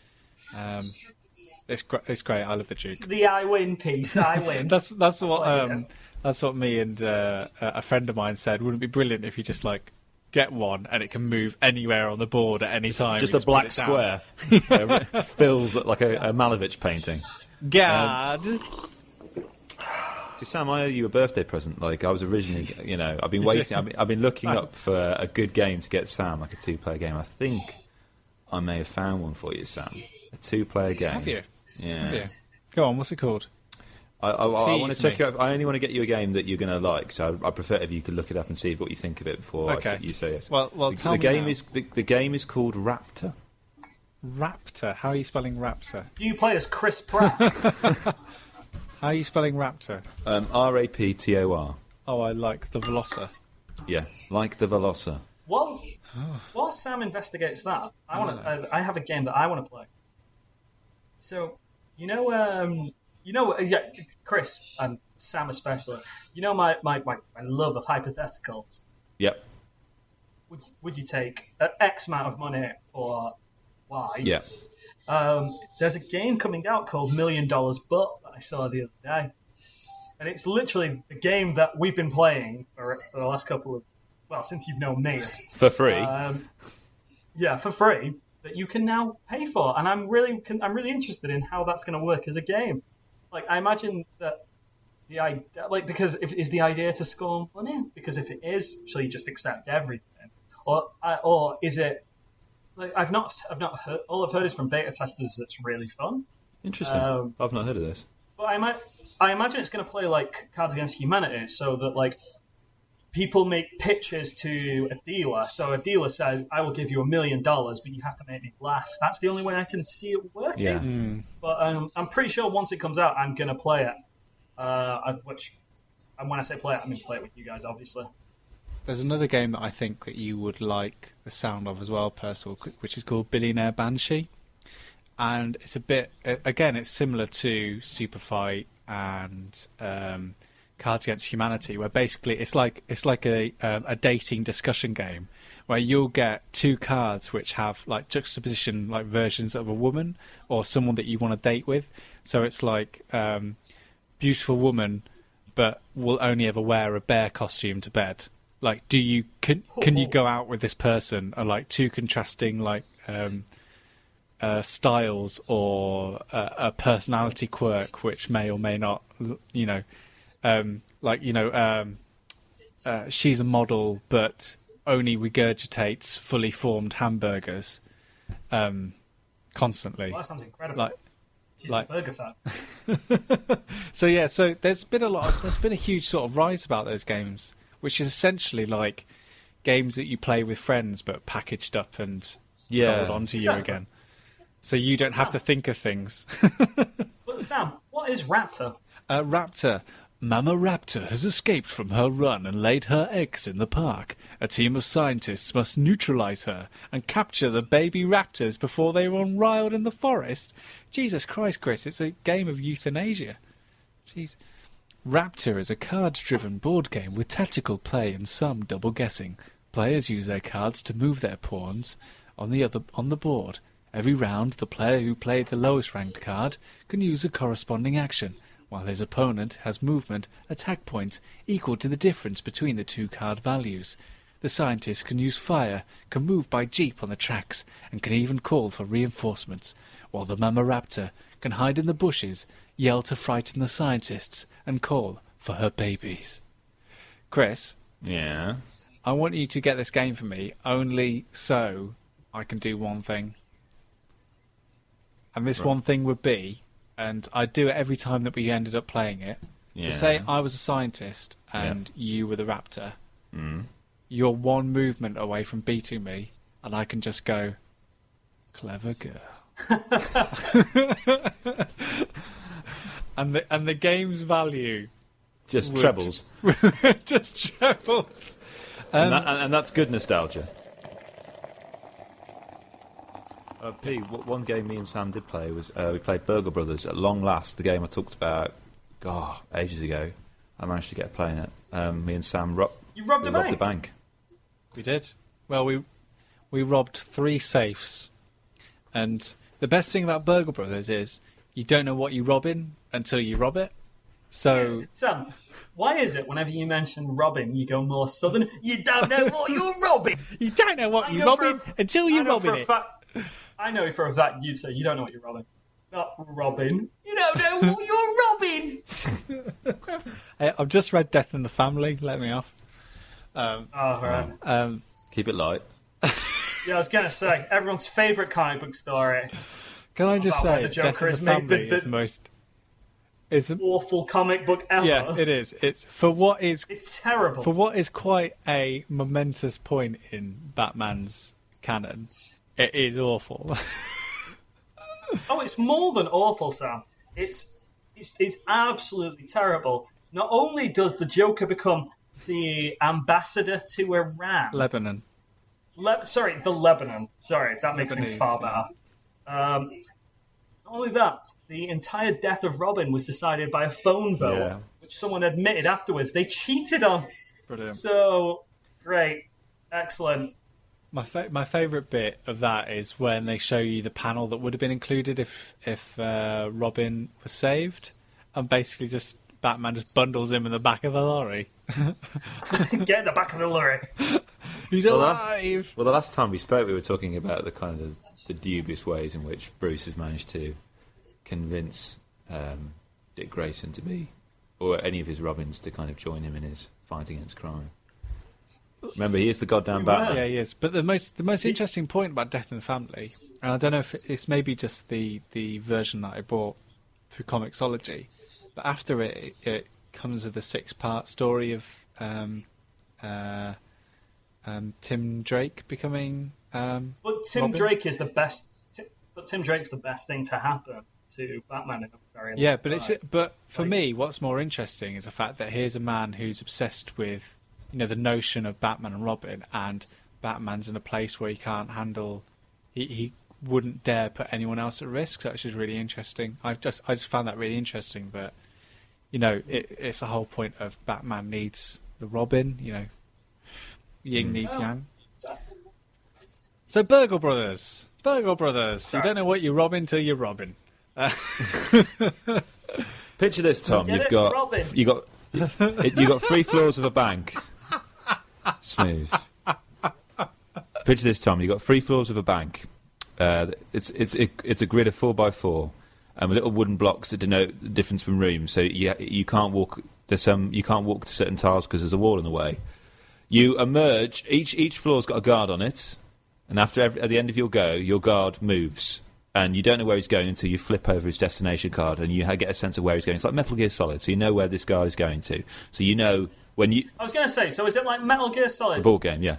It's great. I love the Duke. The I win piece. I win. That's what me and a friend of mine said. Wouldn't it be brilliant if you just like get one and it can move anywhere on the board at any time? Just You a black put it down. square. Fills like a Malevich painting. Gad. Sam, I owe you a birthday present. Like, I was originally, I've been waiting. I've been looking up for a good game to get Sam, like a 2-player game. I think I may have found one for you, Sam. A 2-player game. Have you? Yeah. Have you? Go on, what's it called? I want to check out. I only want to get you a game that you're going to like, so I prefer if you could look it up and see what you think of it before you say yes. Well, tell me now. The game is called Raptor. Raptor? How are you spelling Raptor? You play as Chris Pratt. How are you spelling Raptor? Raptor. Oh, I like the Velocer. Yeah, like the Velocer. While Sam investigates that, I have a game that I want to play. So, Chris and Sam especially. My love of hypotheticals. Yep. Would you take X amount of money for Y? Yeah. There's a game coming out called $1 Million But that I saw the other day, and it's literally the game that we've been playing for the last since you've known me. For free. Yeah, for free. That you can now pay for, and I'm really interested in how that's going to work as a game. Like, I imagine that the idea, because is the idea to score money? Because if it is, shall you just accept everything, or is it? Like, I've not heard. All I've heard is from beta testers that's really fun. Interesting. I've not heard of this. But I imagine it's going to play like Cards Against Humanity, so that like people make pitches to a dealer. So a dealer says, "I will give you $1 million, but you have to make me laugh." That's the only way I can see it working. Yeah. But I'm pretty sure once it comes out, I'm going to play it. And when I say play it, I mean play it with you guys, obviously. There's another game that I think that you would like the sound of as well, Percival, which is called Billionaire Banshee. And it's a bit, again, it's similar to Super Fight and Cards Against Humanity, where basically it's like a dating discussion game where you'll get 2 cards which have like juxtaposition like versions of a woman or someone that you want to date with. So it's like beautiful woman, but will only ever wear a bear costume to bed. Like, can you go out with this person? Or like 2 contrasting like styles or a personality quirk which may or may not, she's a model but only regurgitates fully formed hamburgers constantly. Well, that sounds incredible. She's a burger fan. So there's been a huge sort of rise about those games, which is essentially like games that you play with friends but packaged up and sold onto you again. So you don't have to think of things. But Sam, what is Raptor? Raptor. Mama Raptor has escaped from her run and laid her eggs in the park. A team of scientists must neutralize her and capture the baby raptors before they run wild in the forest. Jesus Christ, Chris, it's a game of euthanasia. Jeez. Raptor is a card-driven board game with tactical play and some double guessing. Players use their cards to move their pawns on the board. Every round, the player who played the lowest ranked card can use a corresponding action, while his opponent has movement attack points equal to the difference between the 2 card values. The scientist can use fire, can move by jeep on the tracks, and can even call for reinforcements, while the Mama Raptor can hide in the bushes, yell to frighten the scientists, and call for her babies. Chris? Yeah? I want you to get this game for me, only so I can do one thing. And this one thing would be, and I'd do it every time that we ended up playing it. So say I was a scientist and you were the raptor. Mm. You're one movement away from beating me, and I can just go, clever girl. and the game's value just trebles. Just trebles. And that's good nostalgia. P, one game me and Sam did play was we played Burgle Brothers at long last. The game I talked about, ages ago. I managed to get playing it. Me and Sam robbed a bank. We did. Well, we robbed 3 safes, and the best thing about Burgle Brothers is you don't know what you're robbing until you rob it. So, Sam, why is it whenever you mention robbing, you go more southern? You don't know what you're robbing. You don't know what you're robbing until you're robbing it. I know for a fact you'd say you don't know what you're robbing. Not robbing. You don't know what you're robbing. Hey, I've just read Death in the Family. Let me off. Right. Keep it light. Yeah, I was going to say, everyone's favourite comic book story. Can I just About say, where the Joker Death in the has made Family the- is most... Is Awful comic book ever. yeah, it is. It's for what is It's terrible. for what is quite a momentous point in Batman's canon. It is awful. Oh, it's more than awful, Sam. It's absolutely terrible. Not only does the Joker become the ambassador to Iran, Lebanon. the Lebanon. Sorry, that makes things Lebanese, far better. Not only that, the entire death of Robin was decided by a phone vote, which someone admitted afterwards they cheated on. Brilliant. So, great. Excellent. My favourite bit of that is when they show you the panel that would have been included if Robin was saved, and basically just Batman just bundles him in the back of a lorry. Get in the back of the lorry. He's Well, alive. Well, the last time we spoke, we were talking about the kind of the dubious ways in which Bruce has managed to convince Dick Grayson to be, or any of his Robins to kind of join him in his fight against crime. Remember, he is the goddamn Batman. Yeah, he is. But the most interesting point about Death in the Family, and I don't know if it's maybe just the version that I bought through Comixology, but after it comes with a 6-part story of Tim Drake becoming. But Tim Robin? Drake is the best. But Tim Drake's the best thing to happen to Batman in a very long time. But for me, what's more interesting is the fact that here's a man who's obsessed with, the notion of Batman and Robin, and Batman's in a place where he can't handle. He wouldn't dare put anyone else at risk. So that's just really interesting. I just found that really interesting. That it's the whole point of Batman needs the Robin. Yin needs yang. So Burgle Brothers. You don't know what you're robbing till you're robbing. Picture this, Tom. Get You've it, got Robin. you got 3 floors of a bank. Smooth. Picture this, Tom. You've got 3 floors of a bank. It's a grid of 4x4, and with little wooden blocks that denote the difference from rooms. So you can't walk. You can't walk to certain tiles because there's a wall in the way. You emerge. Each floor's got a guard on it, and at the end of your go, your guard moves, and you don't know where he's going until you flip over his destination card, and you get a sense of where he's going. It's like Metal Gear Solid, so you know where this guy is going to. So you know when you. I was going to say, so is it like Metal Gear Solid? The ball game, yeah.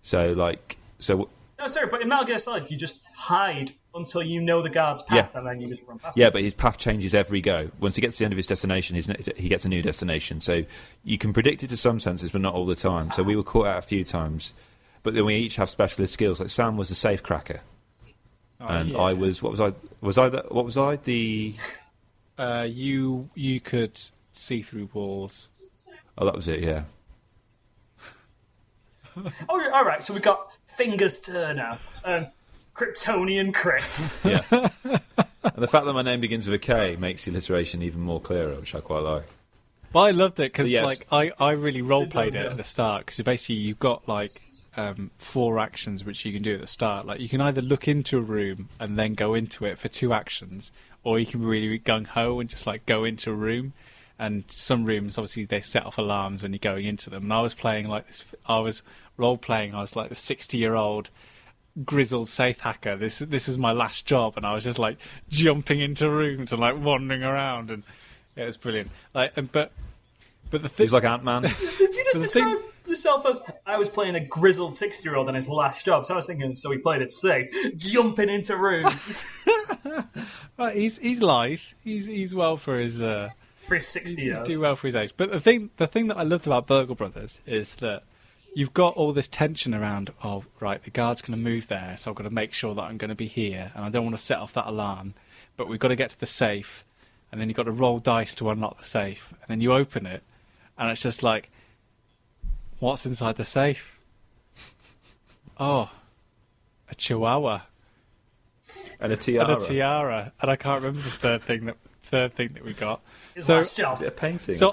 So. No, sorry, but in Metal Gear Solid, you just hide until you know the guard's path, and then you just run past Yeah, it. but his path changes every go. Once he gets to the end of his destination, he gets a new destination. So you can predict it to some senses, but not all the time. So we were caught out a few times. But then we each have specialist skills. Like Sam was a safe cracker. And I was... What was I? The... You could see through walls. Oh, that was it, yeah. Oh, all right, so we've got Fingers Turner, Kryptonian Chris. Yeah. And the fact that my name begins with a K makes the alliteration even more clearer, which I quite like. But I loved it because So, yes. I really role-played it at the start, because basically you've got 4 actions which you can do at the start. Like you can either look into a room and then go into it for 2 actions, or you can really gung-ho and just go into a room. And some rooms, obviously, they set off alarms when you're going into them. And I was playing this. I was role-playing. I was like the 60-year-old grizzled safe hacker. This is my last job, and I was just jumping into rooms and wandering around, and it was brilliant. But the thing, He's like Ant-Man. Did you just describe yourself as I was playing a grizzled 60-year-old on his last job? So I was thinking, so he played it safe, jumping into rooms. Right, he's lithe. He's well for his. For his 60 years. He's do well for his age. But the thing that I loved about Burgle Brothers is that you've got all this tension around, oh, right, the guard's going to move there, so I've got to make sure that I'm going to be here, and I don't want to set off that alarm, but we've got to get to the safe, and then you've got to roll dice to unlock the safe, and then you open it, and it's just what's inside the safe? Oh, a chihuahua. And a tiara. And I can't remember the third thing that we got. His last job. Is it a painting? So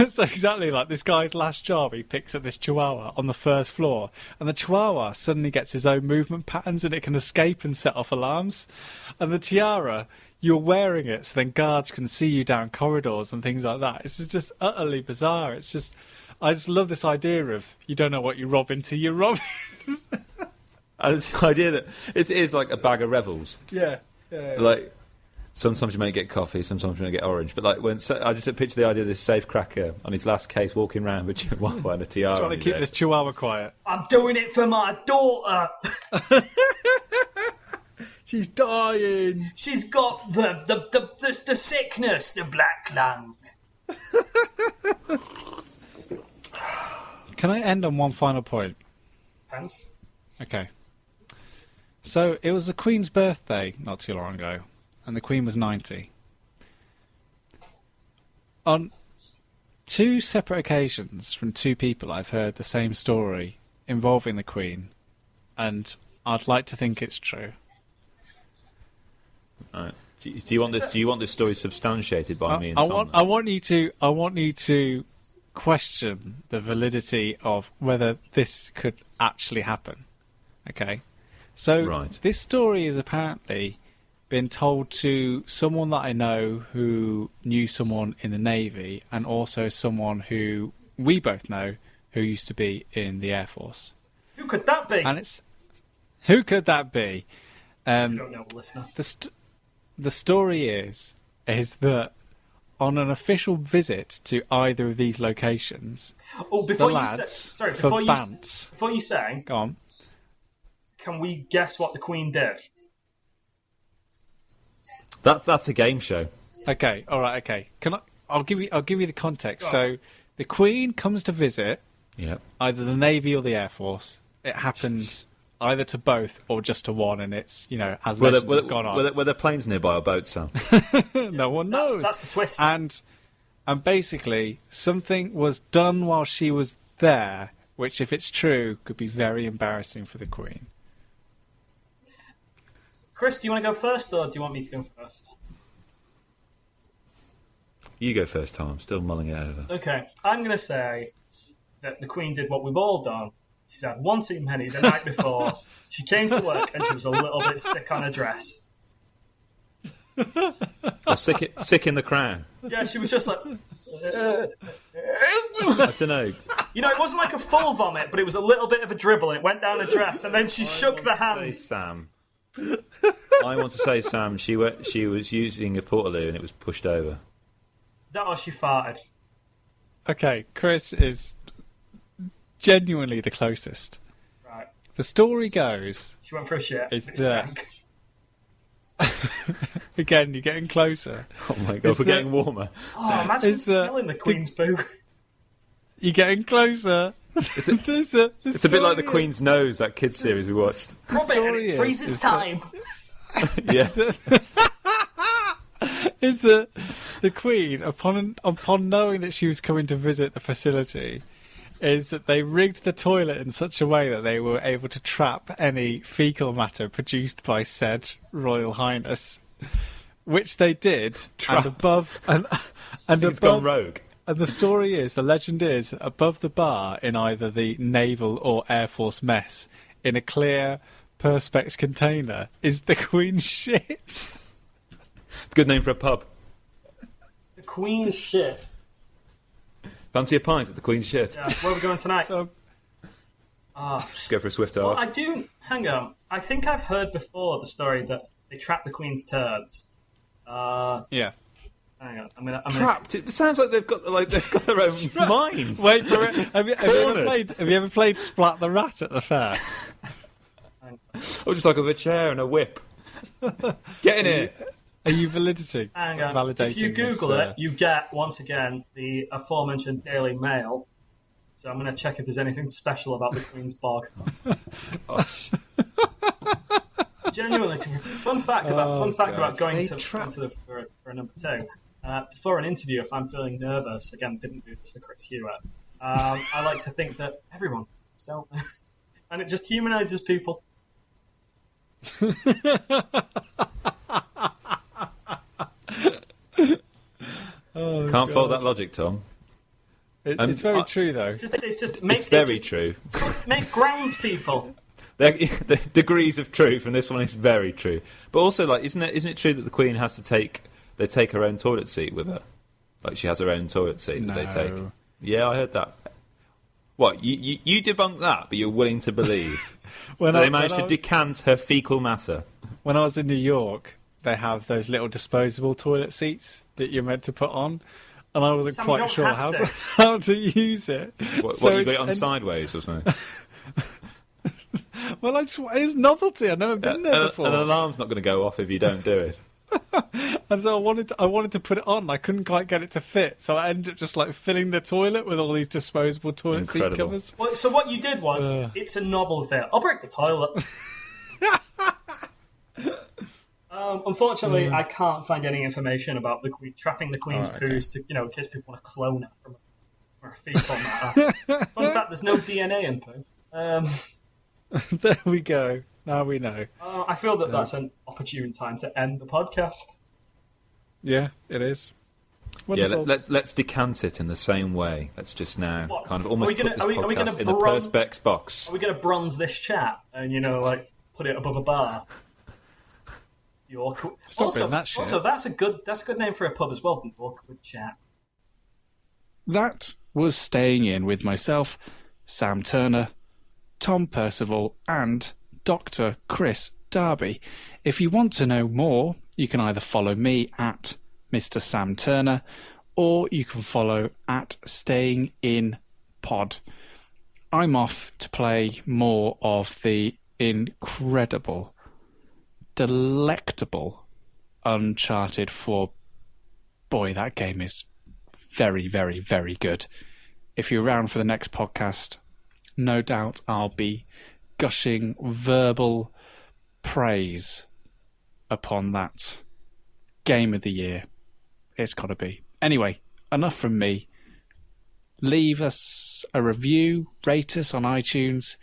so exactly this guy's last job, he picks up this chihuahua on the first floor, and the chihuahua suddenly gets his own movement patterns, and it can escape and set off alarms. And the tiara, you're wearing it, so then guards can see you down corridors and things like that. It's just utterly bizarre. It's just, I just love this idea of you don't know what you're robbing till you're robbing. And it's the idea that it is like a bag of revels. Yeah. Like, sometimes you may get coffee, sometimes you may get orange. But like I just picture the idea of this safecracker on his last case walking around with Chihuahua and a tiara. Trying to keep this Chihuahua quiet. I'm doing it for my daughter. She's dying. She's got the sickness, the black lung. Can I end on one final point? Depends. Okay. So it was the Queen's birthday not too long ago, and the Queen was 90. On 2 separate occasions from 2 people, I've heard the same story involving the Queen, and I'd like to think it's true. Right. Do you want this? Do you want this story substantiated by me and Tom? I want you to question the validity of whether this could actually happen. Okay, so This story has apparently been told to someone that I know who knew someone in the Navy, and also someone who we both know who used to be in the Air Force. Who could that be? And who could that be? I don't know, listener. The story is that on an official visit to either of these locations, before you say, go on. Can we guess what the Queen did? That's a game show. Okay, all right, okay. I'll give you the context. So the Queen comes to visit either the Navy or the Air Force. It happened either to both or just to one, and it's, as legend has gone on. Were there planes nearby or boats, Sam? No one knows. That's the twist. And basically, something was done while she was there, which, if it's true, could be very embarrassing for the Queen. Chris, do you want to go first, or do you want me to go first? You go first, Tom. I'm still mulling it over. Okay, I'm going to say that the Queen did what we've all done. She's had one too many the night before. She came to work and she was a little bit sick on her dress. Or sick in the crown. Yeah, she was just like... I don't know. It wasn't like a full vomit, but it was a little bit of a dribble, and it went down her dress, and then she shook the hand. I want to say, Sam, she was using a portaloo and it was pushed over. That or she farted. Okay, Chris is genuinely the closest. Right. The story goes... She went for a shit. Is that... Again, you're getting closer. Oh my God, we're getting warmer. Oh, imagine smelling the Queen's poo. You're getting closer. It's a bit like the Queen's Nose, that kids series we watched. Rub it and it freezes time. Yeah. Is that the Queen, upon knowing that she was coming to visit the facility, is that they rigged the toilet in such a way that they were able to trap any fecal matter produced by said Royal Highness, which they did. And above gone rogue. And the story is, the legend is, above the bar in either the Naval or Air Force mess, in a clear Perspex container, is the Queen's shit. It's a good name for a pub. The Queen's shit. Fancy a pint at the Queen's shit. Yeah, where are we going tonight? Just go for a swift well, half. Hang on. I think I've heard before the story that they trapped the Queen's turds. Yeah. Hang on. I'm Trapped? It sounds like they've got their own mind. Wait for it. Have you ever played Splat the Rat at the fair? Or just like with a chair and a whip. Get in here. Are you validating? Hang on. Validating if you Google it, you get, once again, the aforementioned Daily Mail. So I'm going to check if there's anything special about the Queen's bog. Gosh. Genuinely, fun fact about going to for a number 2. Before an interview, if I'm feeling nervous, again, didn't do this for Chris Hewitt, I like to think that everyone is out there. And it just humanises people. Can't fault that logic, Tom. It's very true, though. It's just It's very true. Make grounds people. The degrees of truth, and this one is very true. But also, like, isn't it true that the Queen has to take her own toilet seat with her? Like, she has her own toilet seat that they take. Yeah, I heard that. What, you debunked that, but you're willing to believe they managed to decant her fecal matter? When I was in New York, they have those little disposable toilet seats that you're meant to put on, and I wasn't quite sure how to use it. What, you got it on sideways or something? Well, it was novelty. I've never been there before. An alarm's not going to go off if you don't do it. And so I wanted to put it on. I couldn't quite get it to fit, so I ended up just like filling the toilet with all these disposable toilet seat covers. Well, so what you did was, it's a novelty. I'll break the toilet. Unfortunately, I can't find any information about the Queen trapping the Queen's poos to, in case people want to clone it from a fecal matter. Fun fact: there's no DNA in poo. There we go. Now we know. I feel that that's an opportune time to end the podcast. Yeah, it is. Wonderful. Yeah, let's decant it in the same way. Let's just now kind of almost put this podcast in a Perspex box. Are we going to bronze this chat and, put it above a bar? Stop doing that shit. Also, that's a good name for a pub as well, the Awkward Chat. That was Staying In with myself, Sam Turner, Tom Percival, and Dr. Kris Darby. If you want to know more, you can either follow me at Mr. Sam Turner, or you can follow at Staying In Pod. I'm off to play more of the incredible, delectable Uncharted 4. Boy, that game is very, very, very good. If you're around for the next podcast, no doubt I'll be gushing verbal praise upon that game of the year. It's got to be. Anyway, enough from me. Leave us a review, rate us on iTunes,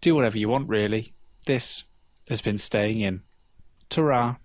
do whatever you want, really. This has been Staying In. Ta-ra.